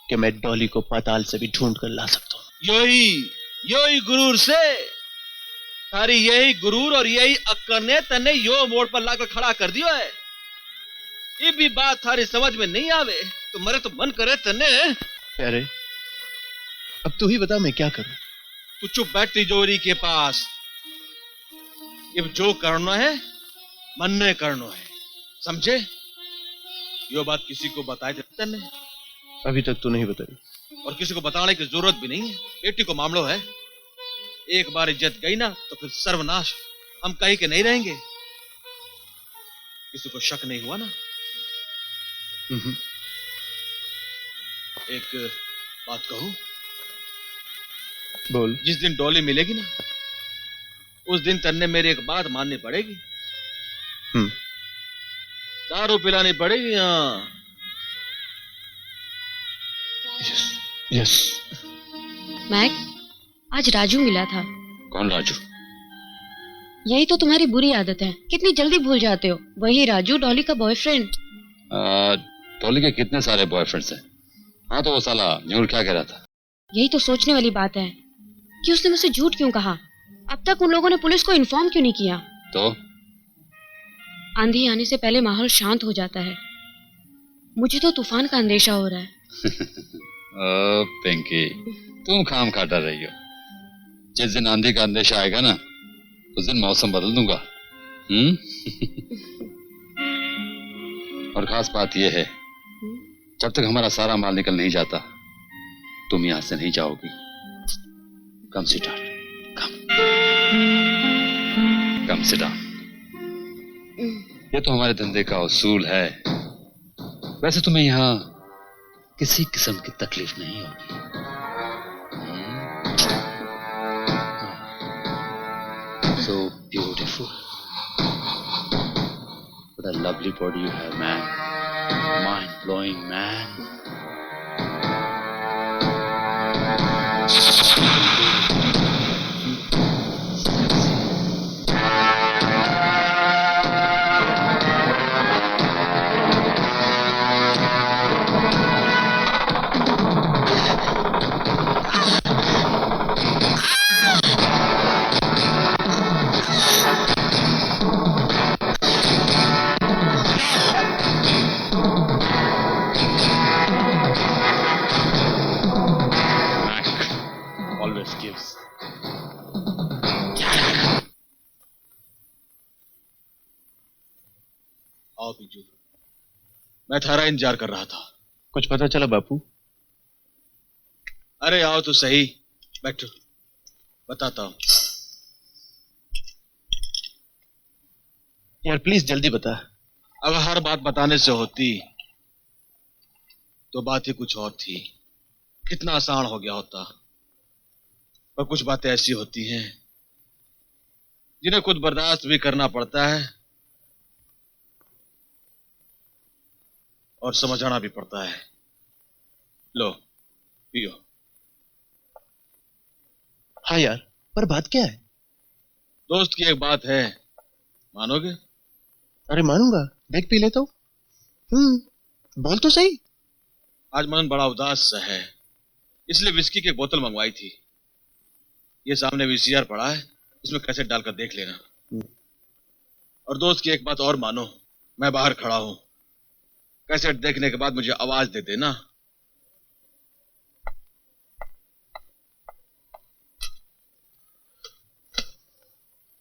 कि मैं डॉली को पाताल से भी ढूंढ कर ला सकता हूँ। यही गुरूर से थारी यही गुरूर और यही अक्कर ने तन्ने यो मोड़ पर लाकर खड़ा कर दिया है। ये भी बात थारी समझ में नहीं आवे तो मरे तो मन करे तन्ने। अब तू ही बता मैं क्या करूं। तू चुप बैठ तिजोरी के पास। अब जो करना है मन ने करना है, समझे? यो बात किसी को बताए थे ने? अभी तक तो नहीं बताई। और किसी को बताने की जरूरत भी नहीं है। बेटी को मामलो है, एक बार इज्जत गई ना तो फिर सर्वनाश। हम कहीं के नहीं रहेंगे। किसी को शक नहीं हुआ ना? एक बात कहूं? बोल। जिस दिन डॉली मिलेगी ना, उस दिन तन्ने मेरी एक बात माननी पड़ेगी। दारू पिलानी पड़ेगी। हाँ। यस। मैक, आज राजू मिला था। कौन राजू? यही तो तुम्हारी बुरी आदत है, कितनी जल्दी भूल जाते हो। वही राजू, डॉली का बॉयफ्रेंड। डॉली के कितने सारे बॉयफ्रेंड्स हैं। हाँ तो वो साला न्यूर क्या कह रहा था? यही तो सोचने वाली बात है कि उसने मुझसे झूठ क्यों कहा। अब तक उन लोगों ने पुलिस को इन्फॉर्म क्यों नहीं किया? तो आंधी आने से पहले माहौल शांत हो जाता है। मुझे तो तूफान का अंदेशा हो रहा है। ओ पिंकी, तुम खाम खा डर रही हो। जिस दिन आंधी का अंदेशा आएगा ना, उस दिन मौसम बदल दूंगा। और खास बात यह है, जब तक हमारा सारा माल निकल नहीं जाता, तुम यहां से नहीं जाओगी। Come sit down, come sit down. ये तो हमारे धंधे का उसूल है। वैसे तुम्हें यहाँ किसी किस्म की तकलीफ नहीं होगी। So beautiful. What a lovely body you have, man. Mind-blowing, man. Always gives. आओ बिजू, मैं थारा इंतजार कर रहा था। कुछ पता चला बापू? अरे आओ तो सही, बैठो, बताता हूं। यार प्लीज जल्दी बता। अगर हर बात बताने से होती तो बात ही कुछ और थी। कितना आसान हो गया होता। पर कुछ बातें ऐसी होती हैं जिन्हें खुद बर्दाश्त भी करना पड़ता है और समझाना भी पड़ता है। लो पियो। हाँ यार, पर बात क्या है? दोस्त की एक बात है, मानोगे? अरे मानूंगा, देख पी लेता हूँ। बोल तो सही। आज मन बड़ा उदास सा है, इसलिए विस्की की एक बोतल मंगवाई थी। ये सामने वीसीआर पड़ा है, इसमें कैसेट डालकर देख लेना। और दोस्त की एक बात और मानो, मैं बाहर खड़ा हूं, कैसेट देखने के बाद मुझे आवाज दे देना।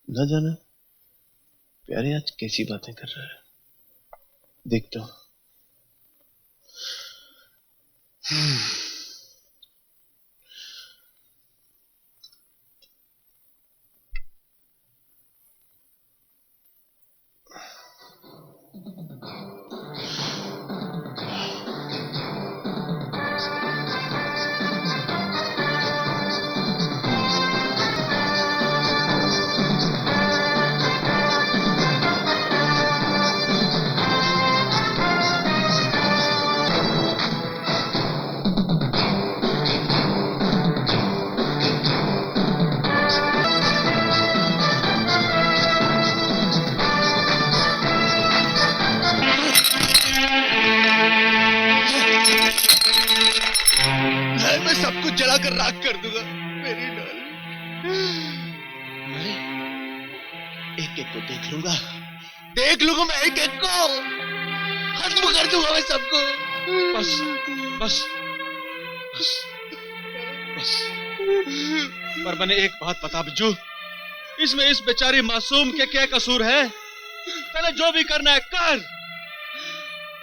न जाना प्यारे आज कैसी बातें कर रहा है, देखता हूं। मैं सब कुछ जलाकर राख कर दूंगा मेरी एक एक को देख लूंगा मैं एक एक को खत्म कर दूंगा मैं सबको। बस बस बस बस। पर मैंने एक बात बता बिज्जू, इसमें इस बेचारी मासूम के क्या कसूर है? पहले जो भी करना है कर,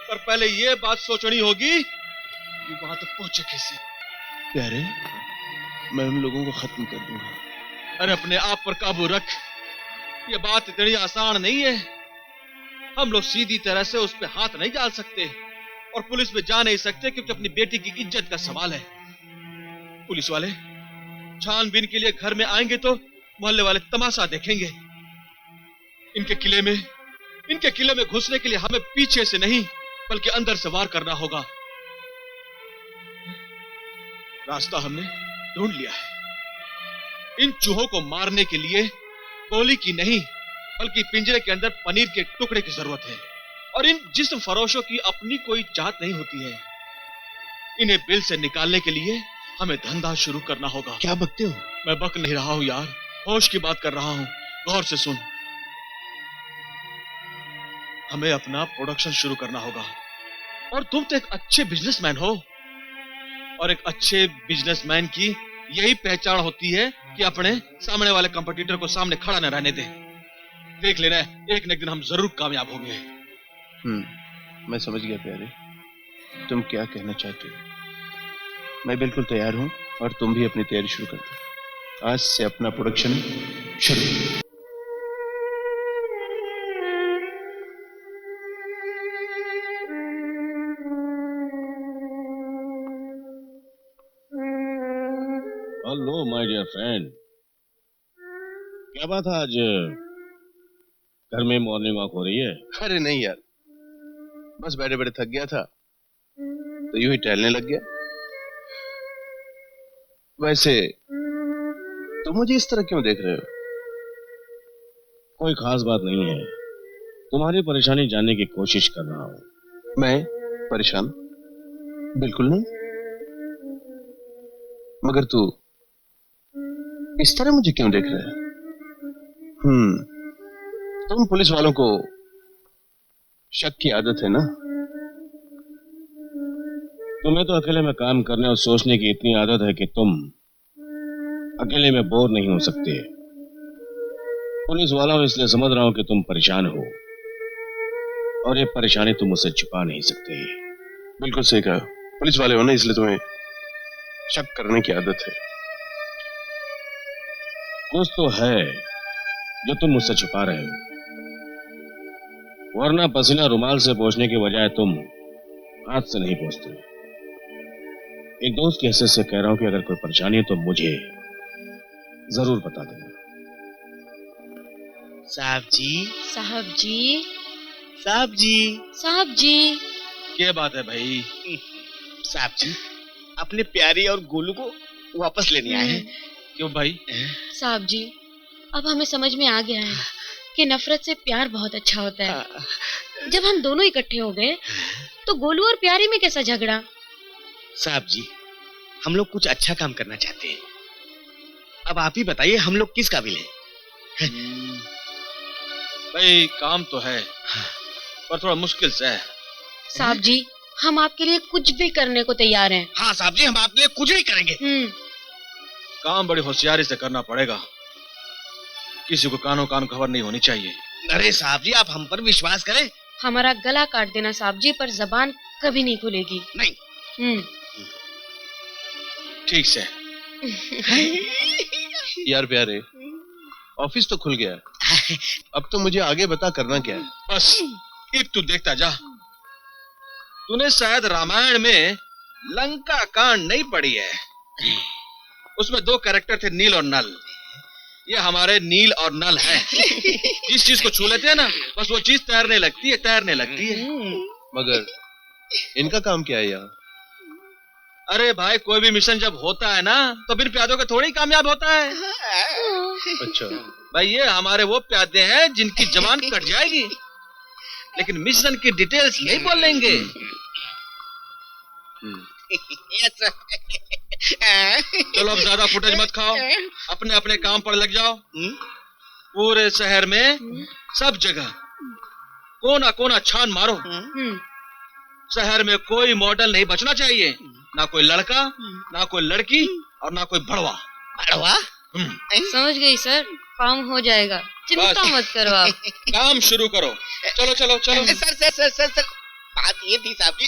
पर पहले ये बात सोचनी होगी कि वहां तक पहुंचे कैसे। प्यारे, मैं उन लोगों को खत्म कर दूंगा। अरे अपने आप पर काबू रख, ये बात इतनी आसान नहीं है। हम लोग सीधी तरह से उस पर हाथ नहीं डाल सकते और पुलिस में जा नहीं सकते क्योंकि अपनी बेटी की इज्जत का सवाल है। पुलिस वाले छानबीन के लिए घर में आएंगे तो मोहल्ले वाले तमाशा देखेंगे। इनके किले में घुसने के लिए हमें पीछे से नहीं बल्कि अंदर से वार करना होगा। रास्ता हमने ढूंढ लिया है। इन चूहों को मारने के लिए गोली की नहीं बल्कि पिंजरे के अंदर पनीर के टुकड़े की जरूरत है। और इन जिस्म फरोशों की अपनी कोई जात नहीं होती है। इन्हें बिल से निकालने के लिए हमें धंधा शुरू करना होगा। क्या बकते हो? मैं बक नहीं रहा हूं यार, होश की बात कर रहा हूं। गौर से सुन, हमें अपना प्रोडक्शन शुरू करना होगा। और तुम तो एक अच्छे बिजनेसमैन हो, और एक अच्छे बिजनेसमैन की यही पहचान होती है कि अपने सामने वाले कंपटीटर को सामने खड़ा न रहने दे। देख लेना, एक न एक दिन हम जरूर कामयाब होंगे। मैं समझ गया प्यारे, तुम क्या कहना चाहते हो। मैं बिल्कुल तैयार हूं और तुम भी अपनी तैयारी शुरू कर दो। आज से अपना प्रोडक्शन शुरू। हेलो माय डियर फ्रेंड, क्या बात है, आज घर में मॉर्निंग वॉक हो रही है? अरे नहीं यार, बस बैठे बैठे थक गया था तो यूं ही टहलने लग गया। वैसे तुम मुझे इस तरह क्यों देख रहे हो? कोई खास बात नहीं है, तुम्हारी परेशानी जानने की कोशिश कर रहा हूं। मैं परेशान? बिल्कुल नहीं। मगर तू इस तरह मुझे क्यों देख रहा है? तुम पुलिस वालों को शक की आदत है ना? तुम्हें तो अकेले में काम करने और सोचने की इतनी आदत है कि तुम अकेले में बोर नहीं हो सकते। पुलिस वालों, इसलिए समझ रहा हूं कि तुम परेशान हो और ये परेशानी तुम मुझसे छुपा नहीं सकते। बिल्कुल सही कहा, पुलिस वाले हो ना, इसलिए तुम्हें शक करने की आदत है। कुछ तो है जो तुम मुझसे छुपा रहे हो, वरना पसीना रुमाल से पोंछने के बजाय तुम हाथ से नहीं पोंछते। एक दोस्त की हैसियत से कह रहा हूं कि अगर कोई परेशानी है तो मुझे जरूर बता देना। साहब जी, साहब जी, साहब जी, साहब जी। क्या बात है भाई? साहब जी, अपने प्यारी और गोलू को वापस लेने आए हैं। क्यों भाई? साहब जी, अब हमें समझ में आ गया है कि नफरत से प्यार बहुत अच्छा होता है। जब हम दोनों इकट्ठे हो गए तो गोलू और प्यारी में कैसा झगड़ा? साहब जी, हम लोग कुछ अच्छा काम करना चाहते हैं। अब आप ही बताइए, हम लोग किस काबिल हैं? भाई काम तो है पर थोड़ा मुश्किल से है। साहब जी, हम आपके लिए कुछ भी करने को तैयार हैं। हाँ साहब जी, हम आपके लिए कुछ नहीं करेंगे। काम बड़ी होशियारी से करना पड़ेगा, किसी को कानो कान खबर नहीं होनी चाहिए। अरे साहब जी, आप हम पर विश्वास करें। हमारा गला काट देना साहब जी, पर जबान कभी नहीं खुलेगी। नहीं। ठीक से। यार प्यारे, ऑफिस तो खुल गया, अब तो मुझे आगे बता करना क्या है। बस अब तू देखता जा। तूने शायद रामायण में लंका कांड नहीं पढ़ी है। उसमें दो कैरेक्टर थे, नील और नल। ये हमारे नील और नल हैं। जिस चीज को छू लेते हैं ना, बस वो चीज तैरने लगती है, तैरने लगती है। मगर इनका काम क्या है यहाँ? अरे भाई, कोई भी मिशन जब होता है ना तो बिन प्यादों के थोड़ी कामयाब होता है। अच्छा भाई, ये हमारे वो प्यादे हैं जिनकी जबान कट जाएगी लेकिन मिशन की डिटेल्स नहीं बोलेंगे। चलो अब ज्यादा फुटेज मत खाओ, अपने अपने काम पर लग जाओ। पूरे शहर में सब जगह कोना कोना छान मारो। शहर में कोई मॉडल नहीं बचना चाहिए, ना कोई लड़का, ना कोई लड़की और ना कोई बड़वा। बड़वा? समझ गई सर, काम हो जाएगा, चिंता बस। मत करो आप। काम शुरू करो। चलो चलो चलो। सर बात ये थी साहब जी,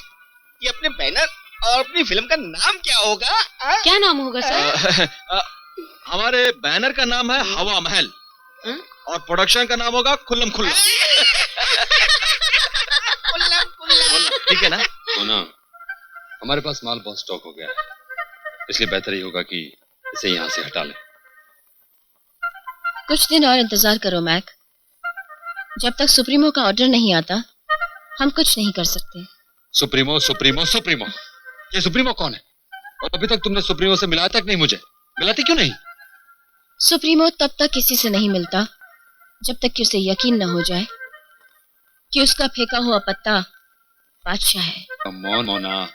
ये अपने बैनर और अपनी फिल्म का नाम क्या होगा? क्या नाम होगा सर? हमारे बैनर का नाम है हवा महल और प्रोडक्शन का नाम होगा खुल्लम खुल्ला। ठीक है ना? तो ना हमारे पास माल बहुत स्टॉक हो गया है, इसलिए बेहतर ही होगा कि इसे यहाँ से हटा लें। कुछ दिन और इंतजार करो मैक। जब तक सुप्रीमो का ऑर्डर नहीं आता हम कुछ नहीं कर सकते। सुप्रीमो सुप्रीमो सुप्रीमो, ये सुप्रीमो कौन है? और अभी तक तुमने सुप्रीमो से मिलाया तक नहीं मुझे। मिलाती क्यों नहीं? सुप्रीमो तब तक किसी से नहीं मिलता जब तक कि उसे यकीन न हो जाए कि उसका फेंका हुआ पत्ता बादशाह है। मोना,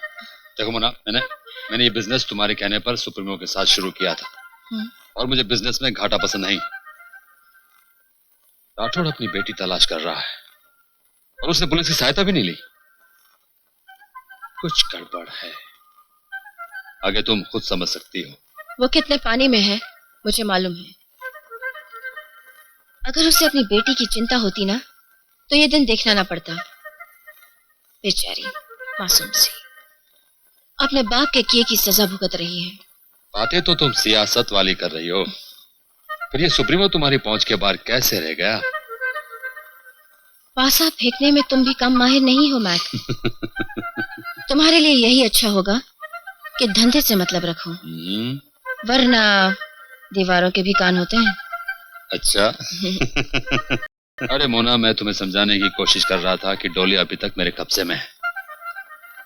देखो मोना, मैंने ये बिजनेस तुम्हारे कहने पर सुप्रीमो के साथ शुरू किया था और मुझे बिजनेस में घाटा पसंद नहीं। राठौड़ अपनी बेटी तलाश कर रहा है और उसने पुलिस की सहायता भी नहीं ली। कुछ गड़बड़ है, आगे तुम खुद समझ सकती हो। वो कितने पानी में है मुझे मालूम है। अगर उसे अपनी बेटी की चिंता होती ना तो ये दिन देखना ना पड़ता। बेचारी मासूम सी अपने बाप के किए की सजा भुगत रही है। बातें तो तुम सियासत वाली कर रही हो, फिर ये सुप्रीमो तुम्हारी पहुंच के बाहर कैसे रह गया? पासा फेंकने में तुम भी कम माहिर नहीं हो मैक। तुम्हारे लिए यही अच्छा होगा कि धंधे से मतलब रखो, वरना दीवारों के भी कान होते हैं। अच्छा। अरे मोना, मैं तुम्हें समझाने की कोशिश कर रहा था कि डोली अभी तक मेरे कब्जे में है,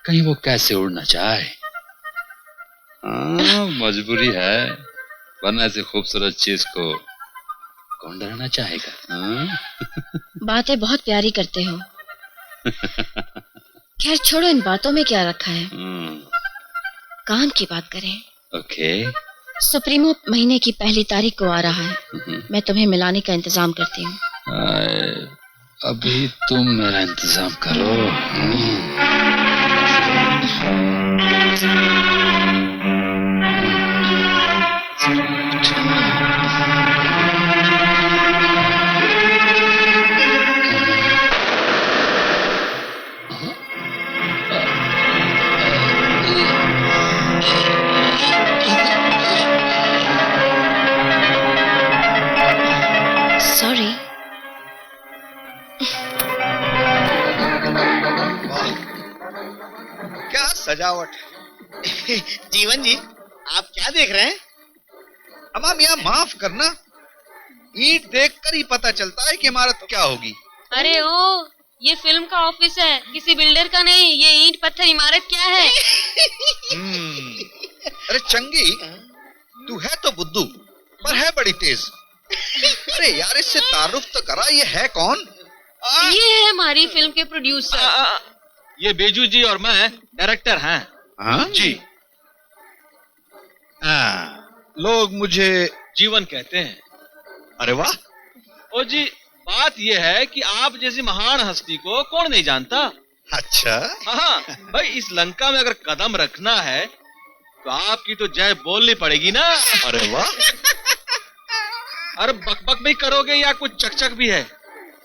कहीं वो कैसे उड़ना चाहे। मजबूरी है, वरना ऐसी खूबसूरत चीज को कौन डराना चाहेगा? बातें बहुत प्यारी करते हो। खैर छोड़ो, इन बातों में क्या रखा है, काम की बात करें। ओके। सुप्रीमो महीने की 1 तारीख को आ रहा है। मैं तुम्हें मिलाने का इंतजाम करती हूँ। अभी तुम मेरा इंतजाम करो। सॉरी। क्या सजावट है। जीवन जी, आप क्या देख रहे हैं? अमाम यहाँ माफ करना, ईंट देखकर ही पता चलता है कि इमारत क्या होगी। अरे ओ, ये फिल्म का ऑफिस है, किसी बिल्डर का नहीं। ये ईंट पत्थर इमारत क्या है? अरे चंगी, तू है तो बुद्धू पर है बड़ी तेज। अरे यार, इससे तारुफ तो करा, ये है कौन? ये है हमारी फिल्म के प्रोड्यूसर। ये बेजू जी और मैं डायरेक्टर हैं। हाँ जी। लोग मुझे जीवन कहते हैं। अरे वाह। ओ जी, बात यह है कि आप जैसी महान हस्ती को कौन नहीं जानता। अच्छा। हाँ भाई, इस लंका में अगर कदम रखना है तो आपकी तो जय बोलनी पड़ेगी ना। अरे वाह। अरे बकबक भी करोगे या कुछ चकचक भी है?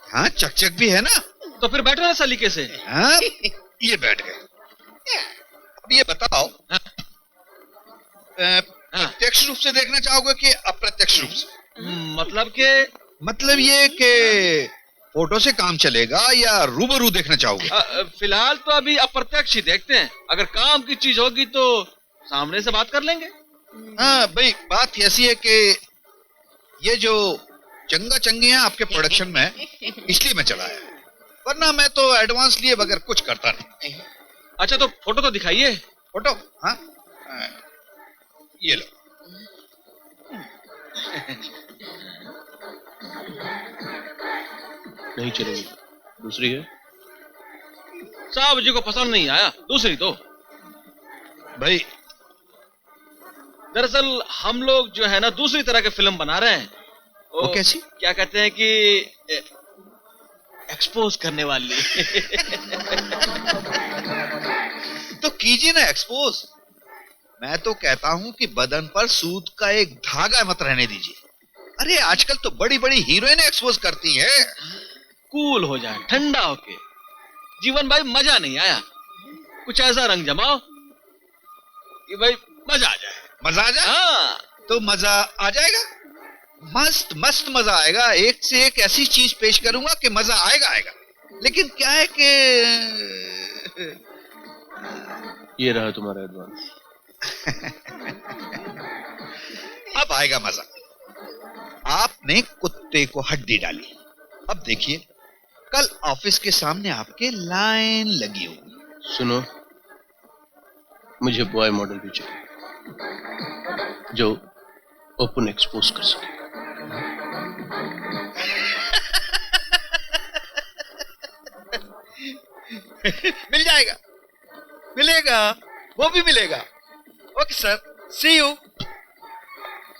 हाँ, चकचक भी है ना। तो फिर बैठो ना सलीके से। हाँ, ये बैठ गए। अब ये बताओ, प्रत्यक्ष रूप से देखना चाहोगे कि अप्रत्यक्ष रूप से? मतलब ये कि फोटो से काम चलेगा या रूबरू देखना चाहोगे? फिलहाल तो अभी अप्रत्यक्ष ही देखते हैं, अगर काम की चीज होगी तो सामने से बात कर लेंगे। हाँ भाई, बात ऐसी है कि ये जो चंगा चंगी है आपके प्रोडक्शन में, इसलिए मैं चला आया, वरना मैं तो एडवांस लिए बगैर कुछ करता नहीं। अच्छा तो फोटो तो दिखाइए। फोटो? हाँ, ये लो। नहीं चलेगी, दूसरी है। साहब जी को पसंद नहीं आया, दूसरी दो। भाई दरअसल हम लोग जो है ना दूसरी तरह के फिल्म बना रहे हैं। वो कैसी? क्या कहते हैं कि एक्सपोज करने वाली। तो कीजिए ना एक्सपोज। मैं तो कहता हूं कि बदन पर सूत का एक धागा मत रहने दीजिए। अरे आजकल तो बड़ी बड़ी हीरोइनें एक्सपोज करती हैं। कूल हो जाए, ठंडा होके। जीवन भाई मजा नहीं आया, कुछ ऐसा रंग जमाओ कि भाई मजा आ जाए। मजा आ जाए? हाँ। तो मजा आ जाएगा, मस्त मस्त मजा आएगा। एक से एक ऐसी चीज पेश करूंगा कि मजा आएगा आएगा। लेकिन क्या है कि ये रहा तुम्हारा एडवांस। अब आएगा मजा। आपने कुत्ते को हड्डी डाली, अब देखिए कल ऑफिस के सामने आपके लाइन लगी होगी। सुनो, मुझे बॉय मॉडल भी चाहिए जो ओपन एक्सपोज कर सके। मिल जाएगा, मिलेगा, वो भी मिलेगा। Okay sir, see you.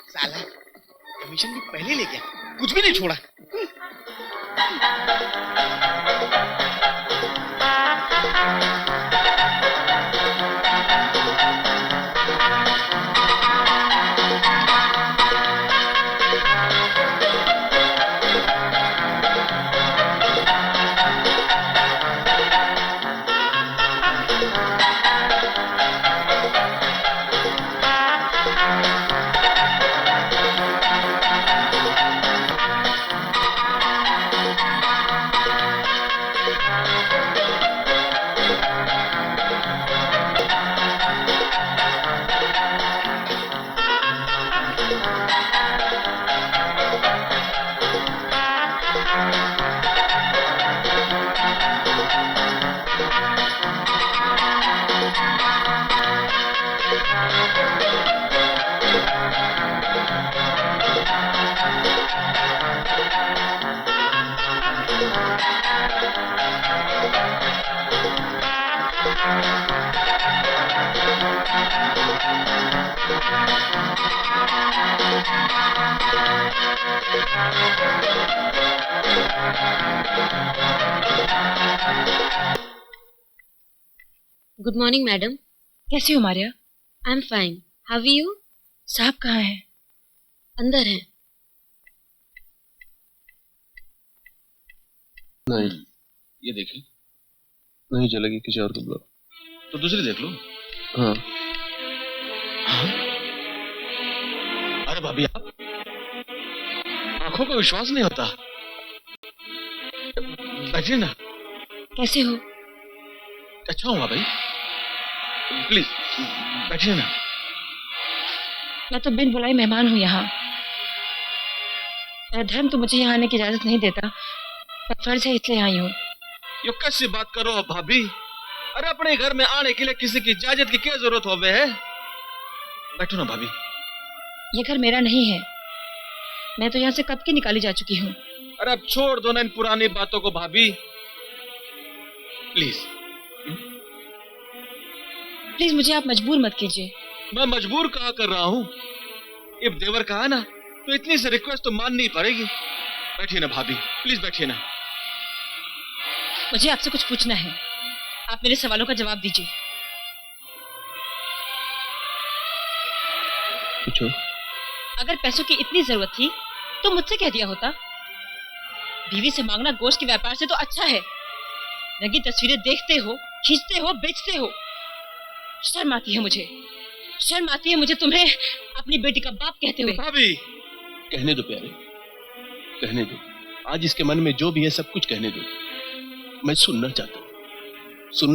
साला कमीशन भी पहले ले गया, कुछ भी नहीं छोड़ा। Good morning madam. कैसी हो Maria? I am fine, how are you? साहब कहाँ है? अंदर है। नहीं, ये देखिए, नहीं चलेगी, किसी और को बुलाओ। तो दूसरी देख लो। हाँ। अरे भाभी, आप आंखों को विश्वास नहीं होता। बैठिए ना। कैसे हो? अच्छा हुआ भाई, प्लीज बैठिए ना। मैं तो बिन बुलाए मेहमान हूँ यहाँ। मेरा धर्म तो मुझे यहाँ आने की इजाजत नहीं देता, पर फर्ज है इसलिए आई हूँ। ये कैसी बात करो भाभी? अरे अपने घर में आने के लिए किसी की इजाजत की क्या जरूरत हो है? बैठो ना भाभी। ये घर मेरा नहीं है, मैं तो यहाँ से कब की निकाली जा चुकी हूँ। अरे अब छोड़ दो ना इन पुरानी बातों को भाभी, प्लीज। प्लीज मुझे आप मजबूर मत कीजिए। मैं मजबूर कहाँ कर रहा हूँ? इब देवर कहा ना, तो इतनी सी रिक्वेस्ट तो माननी पड़ेगी। बैठिए ना भाभी, प्लीज बैठिए ना। मुझे आपसे कुछ पूछना है, आप मेरे सवालों का जवाब दीजिए। पूछो। अगर पैसों की इतनी जरूरत थी तो मुझसे कह दिया होता। बीवी से मांगना गोश्त के व्यापार से तो अच्छा है। रंगी तस्वीरें देखते हो, खींचते हो, बेचते हो। शर्म आती है मुझे, शर्म आती है मुझे तुम्हें अपनी बेटी का बाप कहते हुए। भाभी कहने दो प्यारे, कहने दो। आज इसके मन में जो भी है सब कुछ कहने दो। मैं सुनना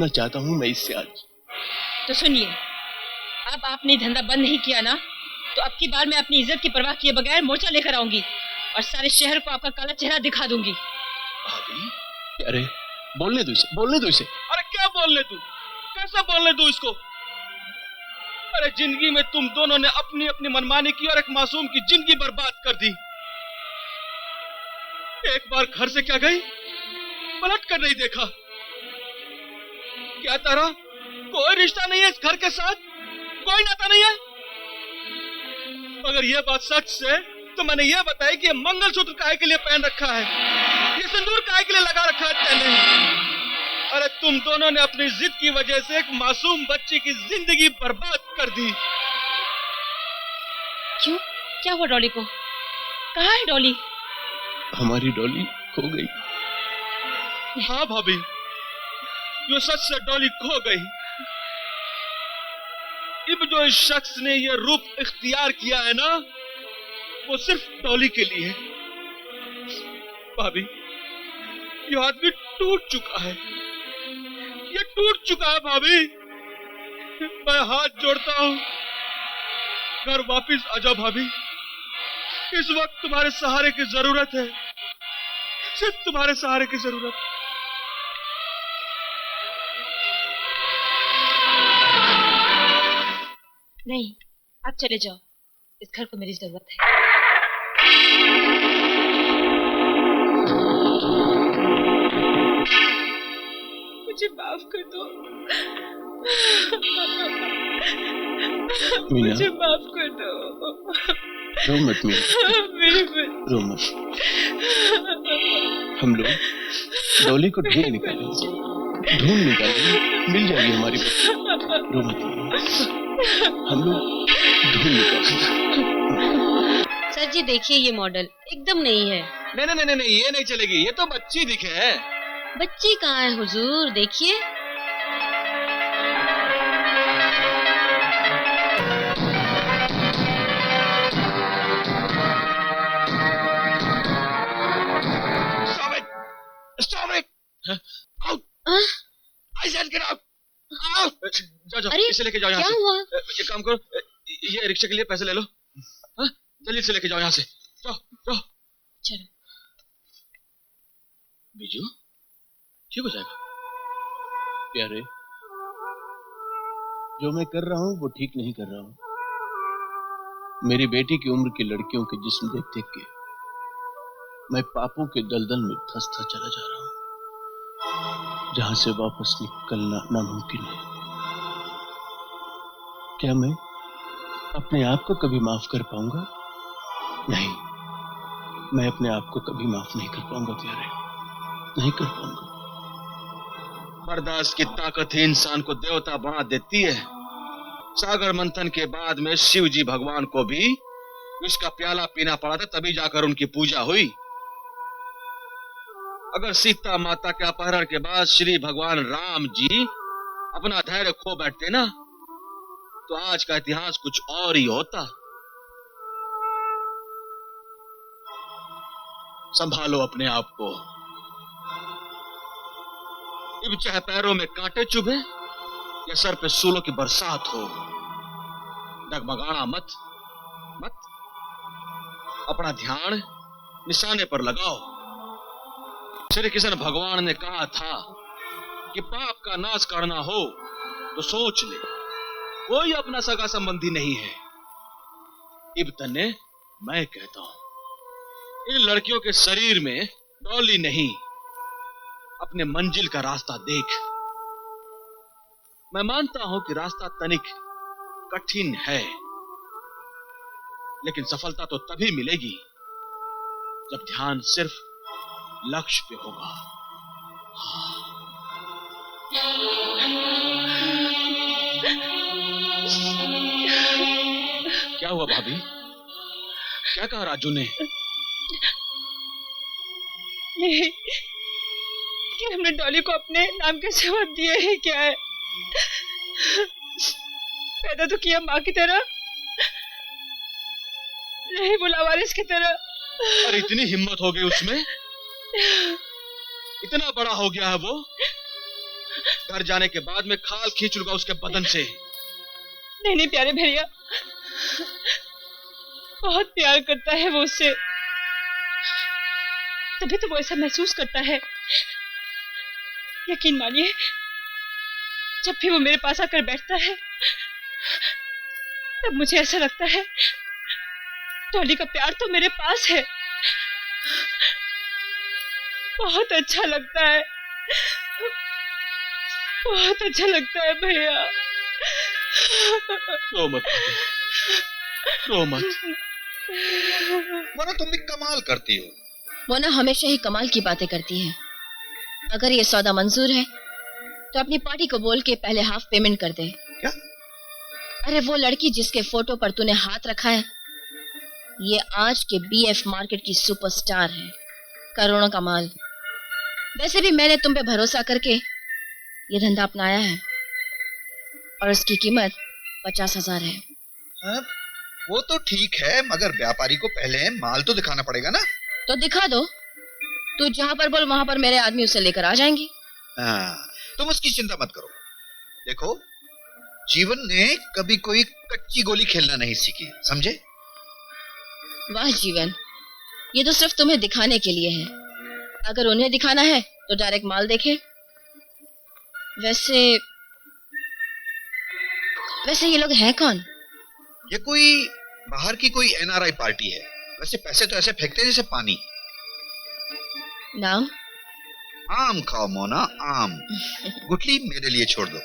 चाहता हूँ मैं इससे आज। तो सुनिए, अब आपने धंधा बंद नहीं किया ना, तो अब की बार मैं अपनी इज्जत की परवाह किए बगैर मोर्चा लेकर आऊंगी और सारे शहर को आपका काला चेहरा दिखा दूंगी। भाभी, अरे बोलने दो इसे, बोलने दो इसे। अरे क्या बोलने तू? कैसे बोलने दो इसको? अरे जिंदगी में तुम दोनों ने अपनी अपनी मनमानी की और एक मासूम की जिंदगी बर्बाद कर दी। एक बार घर से क्या गई, पलट कर नहीं देखा। क्या तारा कोई रिश्ता नहीं है इस घर के साथ? कोई नाता नहीं है? अगर यह बात सच है तो मैंने यह बताई कि मंगलसूत्र काहे के लिए पहन रखा है, ये सिंदूर काहे के लिए लगा रखा है तैने? अरे तुम दोनों ने अपनी जिद की वजह से एक मासूम बच्ची की जिंदगी बर्बाद कर दी। क्यों? क्या हुआ डॉली को? कहाँ है डॉली? हमारी डॉली खो गई। हाँ भाभी, यो सच से डॉली खो गई। अब जो इस शख्स ने ये रूप इख्तियार किया है ना, वो सिर्फ डॉली के लिए। भाभी, ये आदमी टूट चुका है, ये टूट चुका है भाभी। मैं हाथ जोड़ता हूँ, घर वापिस आ जाओ भाभी। इस वक्त तुम्हारे सहारे की जरूरत है, सिर्फ तुम्हारे सहारे की जरूरत। नहीं, आप चले जाओ, इस घर को मेरी जरूरत है। मुझे माफ कर दो, मीना, मुझे माफ कर दो। रो मत मीना, मेरे बच्चे, रो मत। हम लोग डॉली को ढूंढ निकालेंगे, मिल जाएगी हमारी बच्ची। रो मत मीना, हम लोग ढूंढ निकालेंगे। सर जी देखिए, ये मॉडल एकदम नहीं है। नहीं नहीं नहीं नहीं, ये नहीं चलेगी, ये तो बच्ची दिखे है। बच्ची कहाँ है हुजूर? देखिए। Stop it! Out! I said get out! जाओ, अरे, इसे लेके जाओ यहाँ क्या से। हुआ? एक काम करो, ये रिक्शा के लिए पैसे ले लो। हाँ? जल्दी से लेके जाओ यहाँ से। जाओ, जाओ। चलो। बीजू, ठीक हो जाएगा। प्यारे, जो मैं कर रहा हूँ वो ठीक नहीं कर रहा हूँ। मेरी बेटी की उम्र की लड़कियों के जिस्म देख देख के मैं पापों के दलदल में धंसता चला जा रहा हूँ, जहां से वापस निकलना नामुमकिन है। क्या मैं अपने आप को कभी माफ कर पाऊंगा? नहीं, मैं अपने आप को कभी माफ नहीं कर पाऊंगा प्यारे, नहीं कर पाऊंगा। बर्दाश्त की ताकत ही इंसान को देवता बना देती है। सागर मंथन के बाद में शिव जी भगवान को भी विष का प्याला पीना पड़ा था, तभी जाकर उनकी पूजा हुई। अगर सीता माता के अपहरण के बाद श्री भगवान राम जी अपना धैर्य खो बैठते ना, तो आज का इतिहास कुछ और ही होता। संभालो अपने आप को। अब चाहे पैरों में कांटे चुभे या सर पे सूलों की बरसात हो, डगमगाना मत मत। अपना ध्यान निशाने पर लगाओ। श्री कृष्ण भगवान ने कहा था कि पाप का नाश करना हो तो सोच ले, कोई अपना सगा संबंधी नहीं है। इब तन्ने मैं कहता हूं, इन लड़कियों के शरीर में डॉली नहीं, अपने मंजिल का रास्ता देख। मैं मानता हूं कि रास्ता तनिक कठिन है, लेकिन सफलता तो तभी मिलेगी जब ध्यान सिर्फ लक्ष्य पे होगा। क्या हुआ भाभी? क्या कहा राजू ने? ये कि हमने डॉली को अपने नाम के सिवा दिए ही क्या है? पैदा तो किया माँ की तरह, नहीं बोला वारिस की तरह। अरे इतनी हिम्मत हो गई उसमें, इतना बड़ा हो गया है वो। घर जाने के बाद में खाल खींच लूंगा उसके बदन से। नहीं नहीं प्यारे भैया, बहुत प्यार करता है वो उससे, तभी तो वो ऐसा महसूस करता है। यकीन मानिए, जब भी वो मेरे पास आकर बैठता है तब मुझे ऐसा लगता है डॉली का प्यार तो मेरे पास है। बहुत अच्छा लगता है, बहुत अच्छा लगता है भैया। रो मत, रो मत। मोना तुम भी कमाल करती हो। मोना हमेशा ही कमाल की बातें करती है। अगर ये सौदा मंजूर है तो अपनी पार्टी को बोल के पहले हाफ पेमेंट कर दे। क्या? अरे वो लड़की जिसके फोटो पर तूने हाथ रखा है, ये आज के बीएफ मार्केट की सुपरस्टार है, करोड़ों का माल। वैसे भी मैंने तुम पे भरोसा करके ये धंधा अपनाया है और इसकी कीमत 50,000 है। हाँ, वो तो ठीक है, मगर व्यापारी को पहले माल तो दिखाना पड़ेगा ना। तो दिखा दो, तू जहां पर बोल वहां पर मेरे आदमी उसे लेकर आ जाएंगे। हाँ, तुम उसकी चिंता मत करो। देखो, जीवन ने कभी कोई कच्ची गोली खेलना नहीं सीखी, समझे? वाह जीवन, ये तो सिर्फ तुम्हें दिखाने के लिए है। अगर उन्हें दिखाना है तो डायरेक्ट माल देखे। वैसे ये लोग हैं कौन? ये कोई बाहर की कोई एनआरआई पार्टी है। वैसे पैसे तो ऐसे फेंकते हैं जैसे पानी। नाम? आम खाओ मोना, आम। गुठली मेरे लिए छोड़ दो।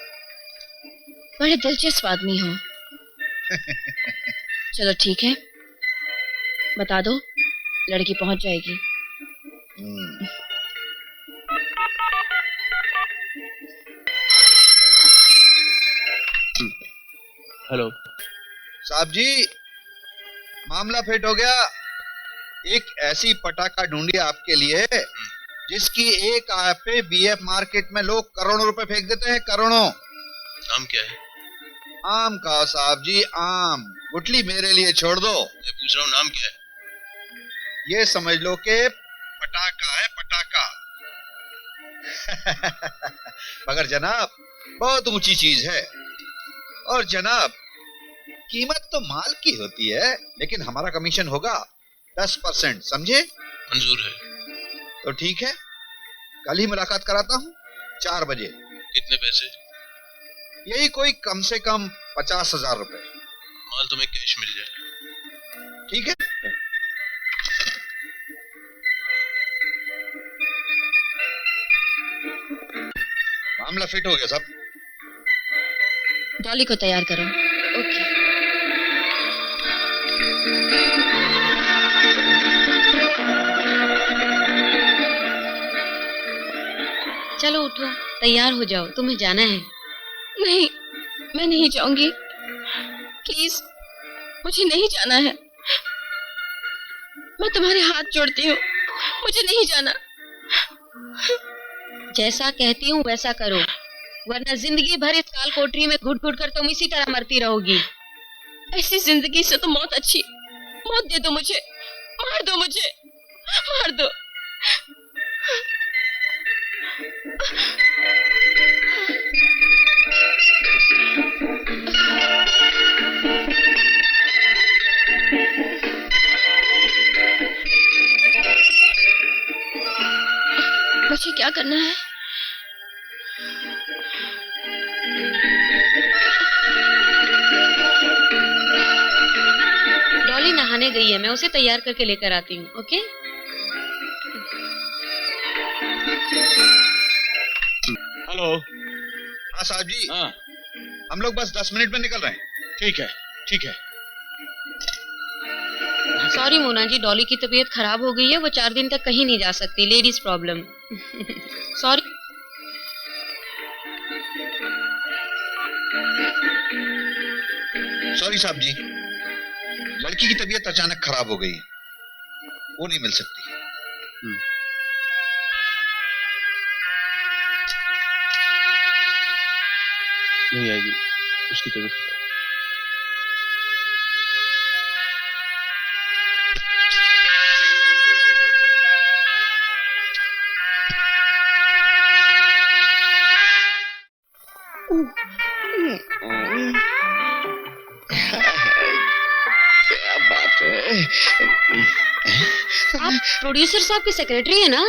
बड़े दिलचस्प आदमी हो। चलो ठीक है, बता दो, लड़की पहुंच जाएगी। हेलो साहब जी, मामला फिट हो गया। एक ऐसी पटाखा ढूंढी आपके लिए जिसकी एक आय पे बीएफ मार्केट में लोग करोड़ों रुपए फेंक देते हैं, करोड़ों। नाम क्या है? आम खाओ साहब जी, आम। गुठली मेरे लिए छोड़ दो। मैं पूछ रहा हूँ नाम क्या है? ये समझ लो कि पटाखा है, पटाखा। मगर जनाब, बहुत ऊंची चीज है। और जनाब, कीमत तो माल की होती है, लेकिन हमारा कमीशन होगा 10%, समझे? मंजूर है। तो ठीक है, कल ही मुलाकात कराता हूँ 4 बजे। कितने पैसे? यही कोई कम से कम 50,000 रुपए। माल तुम्हें कैश मिल जाएगा। ठीक है। मामला फिट हो गया साहब। डॉली को तैयार करो। ओके। चलो उठो, तैयार हो जाओ, तुम्हें जाना है। नहीं, मैं नहीं जाऊंगी। प्लीज, मुझे नहीं जाना है। मैं तुम्हारे हाथ जोड़ती हूँ, मुझे नहीं जाना। जैसा कहती हूँ वैसा करो, वरना जिंदगी भर इस काल कोठरी में घुट घुट कर तुम इसी तरह मरती रहोगी। ऐसी जिंदगी से तो मौत अच्छी। मौत दे दो मुझे, मार दो मुझे, मार दो। मुझे क्या करना है? डॉली नहाने गई है, मैं उसे तैयार करके लेकर आती हूँ। ओके? हेलो। हाँ साहब जी। हाँ, हम लोग बस 10 मिनट में निकल रहे हैं। ठीक है, ठीक है। सॉरी मोना जी, डॉली की तबीयत खराब हो गई है, वो 4 दिन तक कहीं नहीं जा सकती। Ladies problem. सॉरी। सॉरी साहब जी, लड़की की तबीयत अचानक खराब हो गई, वो नहीं मिल सकती। नहीं आएगी, उसकी तबीयत। क्या बात है? आप प्रोड्यूसर साहब के सेक्रेटरी है ना?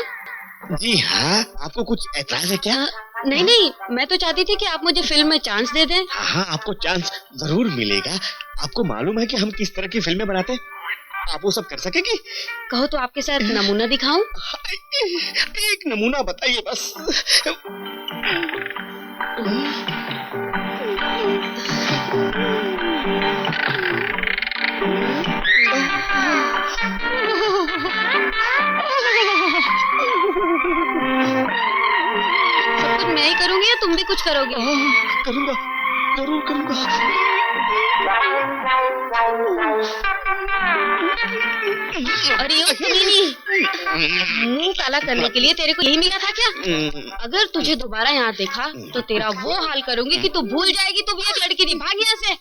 जी हाँ, आपको कुछ ऐतराज है क्या? नहीं नहीं, मैं तो चाहती थी कि आप मुझे फिल्म में चांस दे दें। हाँ, आपको चांस जरूर मिलेगा। आपको मालूम है कि हम किस तरह की फिल्में बनाते हैं? आप वो सब कर सकेंगी? कहो तो आपके साथ नमूना दिखाऊं? एक नमूना बताइए बस। सब कुछ मैं ही करूंगी या तुम भी कुछ करोगे? करूंगा, जरूर करूंगा। अरे ओ सुनीनी, मुंह काला करने के लिए तेरे को यही मिला था क्या? अगर तुझे दोबारा यहाँ देखा तो तेरा वो हाल करूंगी कि तू भूल जाएगी तू भी एक लड़की थी। भाग यहाँ से।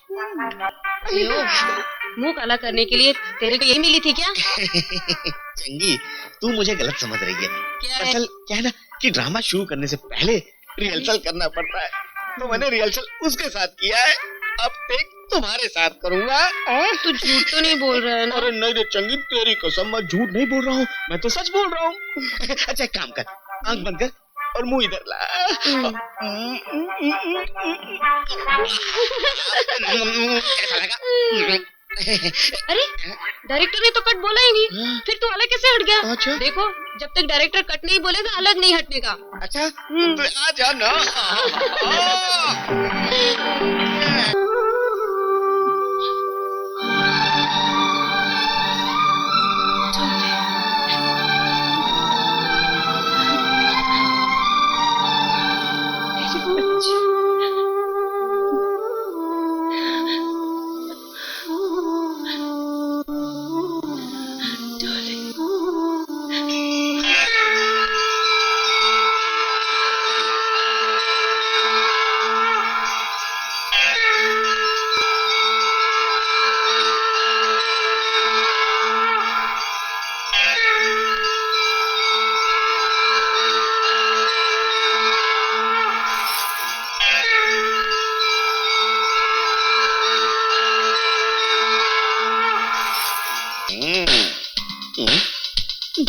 अरे ओ, मुंह काला करने के लिए तेरे को यही मिली थी क्या? चंगी, तू मुझे गलत समझ रही है। असल क्या है ना कि ड्रामा शुरू करने से पहले रिहर्सल करना पड़ता है, तो मैंने रिहर्सल उसके साथ किया है। अब टेक तुम्हारे साथ करूंगा। तू झूठ तो नहीं बोल रहा है ना? अरे नहीं रे चंगी, तेरी कसम, मैं झूठ नहीं बोल रहा हूँ, मैं तो सच बोल रहा हूँ। अच्छा एक काम कर, आंख बंद कर और मुंह इधर ला। कैसा लगा? अरे डायरेक्टर ने तो कट बोला ही नहीं, फिर तू अलग कैसे हट गया? अच्छा? देखो, जब तक डायरेक्टर कट नहीं बोलेगा अलग नहीं हटने का। अच्छा तो आ जा ना।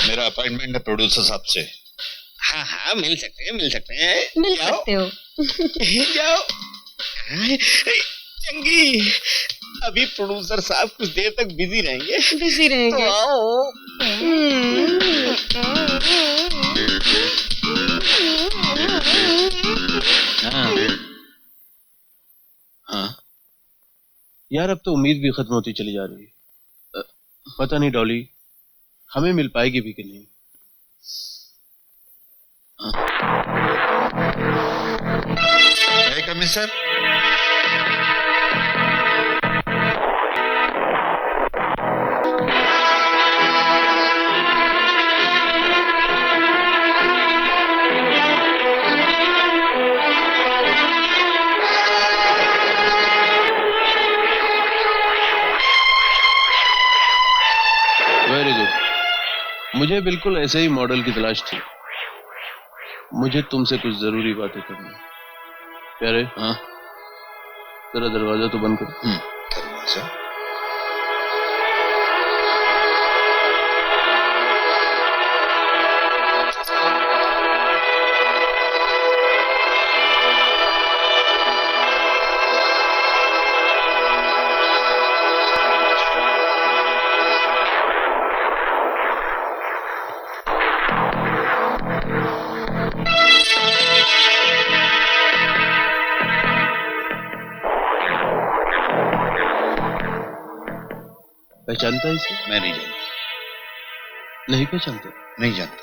मेरा अपॉइंटमेंट है प्रोड्यूसर साहब से। हाँ हाँ मिल सकते हैं, मिल सकते हैं। मिल सकते हो। जाओ। चंगी, अभी प्रोड्यूसर साहब कुछ देर तक बिजी रहेंगे। बिजी रहेंगे। तो आओ। हाँ यार, अब तो उम्मीद भी खत्म होती चली जा रही है। पता नहीं डॉली हमें मिल पाएगी भी कि नहीं। Commissioner sir, very good. मुझे बिल्कुल ऐसे ही मॉडल की तलाश थी। मुझे तुमसे कुछ जरूरी बातें करनी। प्यारे, हाँ तेरा दरवाजा तो बंद कर। दरवाजा? पहचानता है इसे? मैं नहीं जानता। नहीं पहचानता? नहीं जानता।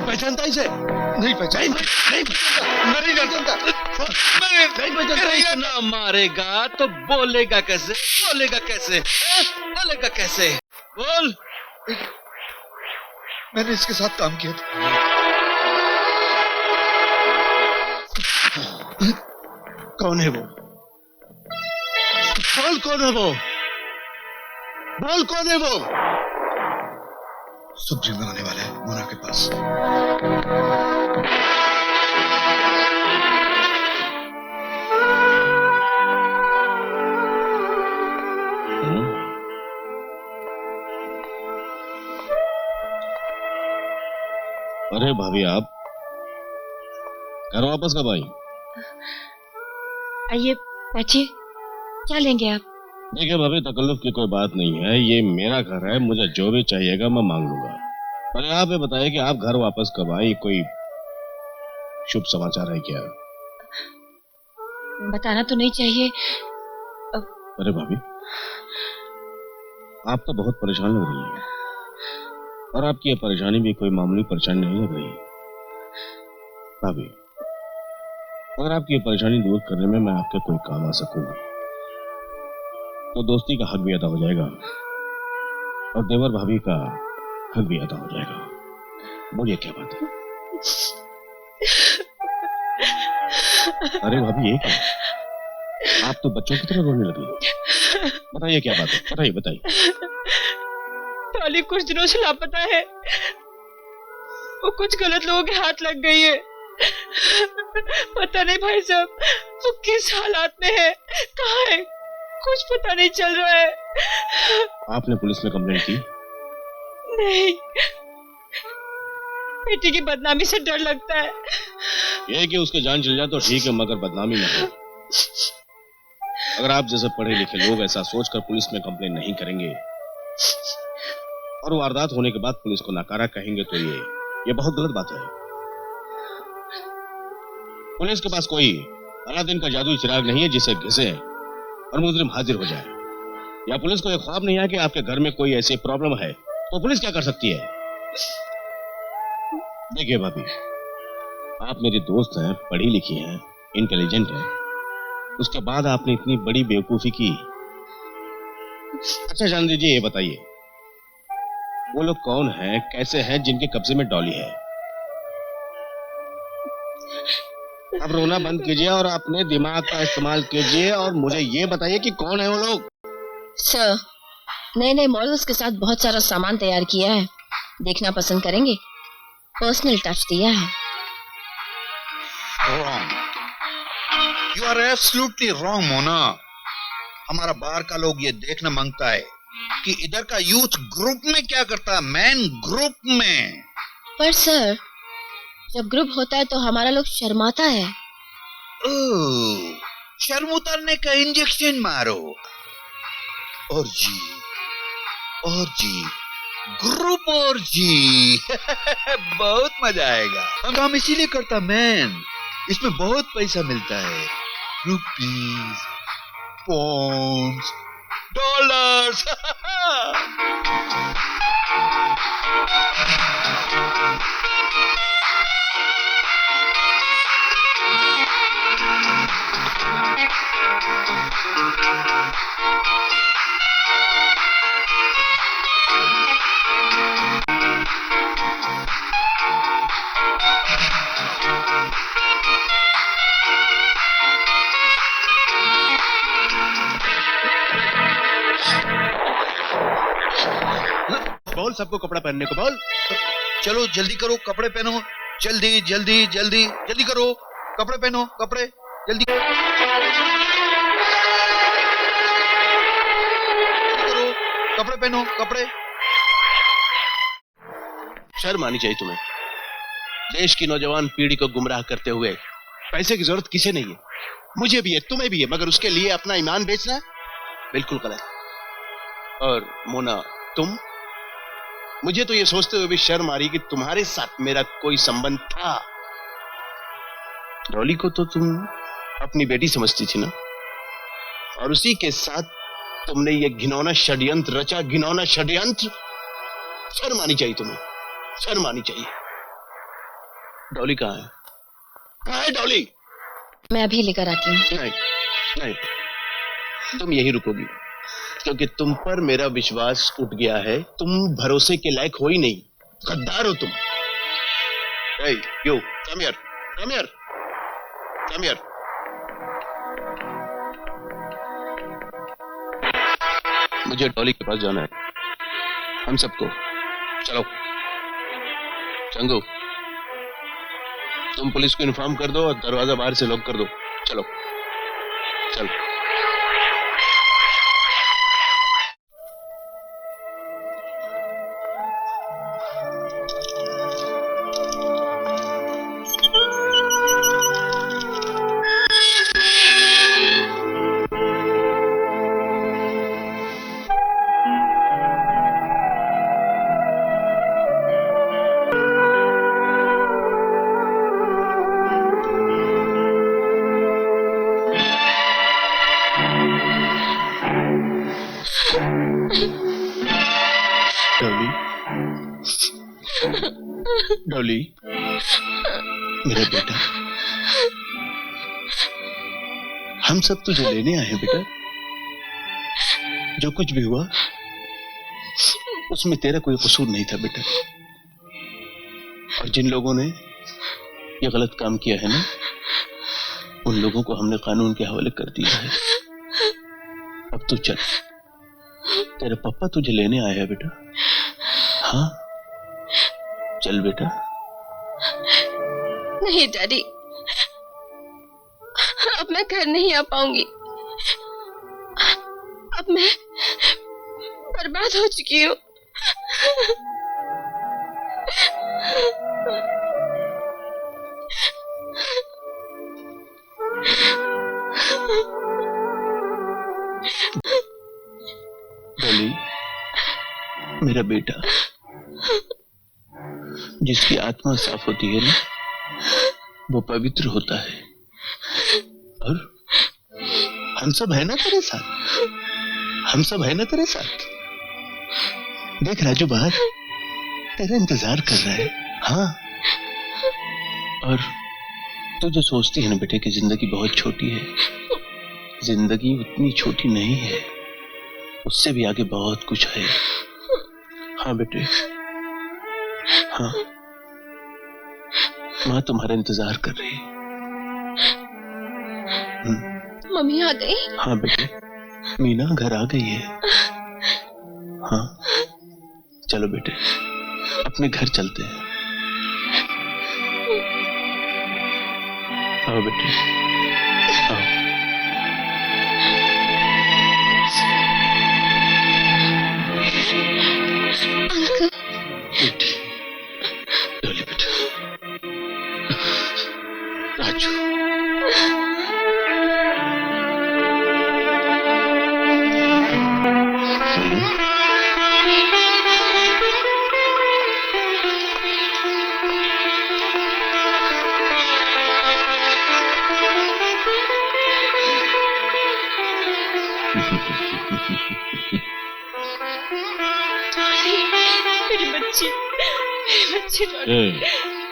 पहचानता इसे? नहीं पहचान, नहीं मैं नहीं जानता। नहीं पहचानता। इतना मारेगा तो बोलेगा कैसे? बोलेगा कैसे? बोलेगा कैसे? बोल। मैंने इसके साथ काम किया था। कौन है वो? बोल कौन है वो? बोल कौन है वो? सब्जी बनाने वाला है मोना के पास। अरे भाभी, आप घर वापस कब आई? आइए बैठिए, क्या लेंगे आप? देखिए भाभी, तकल्लुफ की कोई बात नहीं है, ये मेरा घर है, मुझे जो भी चाहिएगा मैं मांग लूंगा। पर आप ये बताइए कि आप घर वापस कब आई? कोई शुभ समाचार है क्या? बताना तो नहीं चाहिए। अरे भाभी, आप तो बहुत परेशान लग रही हैं, और आपकी ये परेशानी भी कोई मामूली परेशानी नहीं लग रही। भाभी, अगर आपकी ये परेशानी दूर करने में मैं आपके कोई काम आ सकूं तो दोस्ती का हक भी अदा हो जाएगा और देवर भाभी का हक भी अदा हो जाएगा। बोलिए क्या बात है? अरे भाभी ये क्या? आप तो बच्चों की तरह रोने लगी। बताइए क्या बात है, बताइए बताइए। डॉली कुछ दिनों से लापता है। वो कुछ गलत लोगों के हाथ लग गई है। पता नहीं भाई साहब वो किस हालात में है, कहाँ है, कुछ पता नहीं चल रहा है। आपने पुलिस में कंप्लेंट की? नहीं, बेटी की बदनामी से डर लगता है। ये कि उसके जान चल जाए तो ठीक है, मगर बदनामी न हो। अगर आप जैसे पढ़े लिखे लोग ऐसा सोचकर पुलिस में कंप्लेंट नहीं करेंगे और वारदात होने के बाद पुलिस को नकारा कहेंगे तो ये बहुत गलत बात है। पुलिस के पास कोई अलादीन का जादुई चिराग नहीं है जिसे घिसे और मुजरिम हाजिर हो जाए। या पुलिस को यह ख्वाब नहीं है कि आपके घर में कोई ऐसी प्रॉब्लम है तो पुलिस क्या कर सकती है? देखिए भाभी, आप मेरी दोस्त हैं, पढ़ी लिखी हैं, इंटेलिजेंट हैं, उसके बाद आपने इतनी बड़ी बेवकूफी की। अच्छा जान दीजिए, ये बताइए वो लोग कौन हैं, कैसे हैं जिनके कब्जे में डॉली है? अब रोना बंद कीजिए और अपने दिमाग का इस्तेमाल कीजिए और मुझे ये बताइए कि कौन है वो लोग? सर, नए नए मॉडल्स के साथ बहुत सारा सामान तैयार किया है, देखना पसंद करेंगे? पर्सनल टच दिया है। Wrong. You are absolutely wrong, Mona. हमारा बाहर का लोग ये देखना मांगता है कि इधर का यूथ ग्रुप में क्या करता है, मैन ग्रुप में। पर सर, जब ग्रुप होता है तो हमारा लोग शर्माता है। ओह, शर्म उतारने का इंजेक्शन मारो और जी ग्रुप और जी। बहुत मजा आएगा। हम काम इसीलिए करता मैन, इसमें बहुत पैसा मिलता है, रुपीस, पौंड्स, डॉलर्स। बोल सबको कपड़ा पहनने को बोल। चलो जल्दी करो, कपड़े पहनो, जल्दी जल्दी जल्दी जल्दी करो, कपड़े पहनो, कपड़े जल्दी करो, कपड़े पहनो, कपड़े। शर्म आनी चाहिए तुम्हें। देश की नौजवान पीढ़ी को गुमराह करते हुए पैसे की जरूरत किसे नहीं है, मुझे भी है, तुम्हें भी है, मगर उसके लिए अपना ईमान बेचना बिल्कुल गलत। और मोना, तुम, मुझे तो ये सोचते हुए भी शर्म आ रही कि तुम्हारे साथ मेरा कोई संबंध था। डॉली को तो तुम अपनी बेटी समझती थी ना, और उसी के साथ तुमने ये घिनौना षड्यंत्र रचा, घिनौना षड्यंत्र। शर्म आनी चाहिए तुम्हें, शर्म आनी चाहिए। डॉली कहाँ है? कहाँ है डॉली? मैं अभी लेकर आती हूँ। नहीं नहीं, तुम यहीं रुकोगी क्योंकि तुम पर मेरा विश्वास उठ गया है। तुम भरोसे के लायक हो ही नहीं, गद्दार हो तुम। Hey, you, come here, come here, come here. मुझे डॉली के पास जाना है, हम सबको। चलो चंगू, तुम पुलिस को इन्फॉर्म कर दो और दरवाजा बाहर से लॉक कर दो। चलो चल। डॉली, मेरा बेटा, हम सब तुझे लेने आए हैं बेटा। जो कुछ भी हुआ उसमें तेरा कोई कसूर नहीं था बेटा। और जिन लोगों ने ये गलत काम किया है ना, उन लोगों को हमने कानून के हवाले कर दिया है। अब तू चल, तेरे पापा तुझे लेने आया है बेटा। हाँ चल बेटा। नहीं डैडी, अब मैं घर नहीं आ पाऊंगी। अब मैं बर्बाद हो चुकी हूँ। डॉली, मेरा बेटा, जिसकी आत्मा साफ होती है ना, वो पवित्र होता है। और हम सब है ना तेरे साथ, हम सब है ना तेरे साथ। देख राजू बाहर तेरा इंतजार कर रहा है। हाँ, और तू जो सोचती है ना बेटे कि जिंदगी बहुत छोटी है, जिंदगी उतनी छोटी नहीं है, उससे भी आगे बहुत कुछ है। हाँ बेटे, हाँ, माँ तुम्हारा इंतजार कर रही है। मम्मी आ गई? हाँ बेटे, मीना घर आ गई है। हाँ चलो बेटे, अपने घर चलते हैं। आओ बेटे, आओ। बेटे, डॉली बेटा, राजू,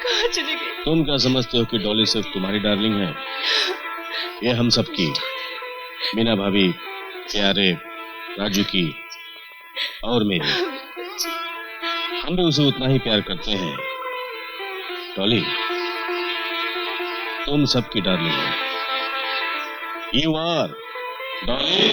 कहाँ चली गई? तुम क्या समझते हो कि डॉली सिर्फ तुम्हारी डार्लिंग है? ये हम सबकी, मीना भाभी, प्यारे, राजू की और मेरी। हम भी उसे उतना ही प्यार करते हैं। डॉली, तुम सबकी डार्लिंग हो। You are Dolly.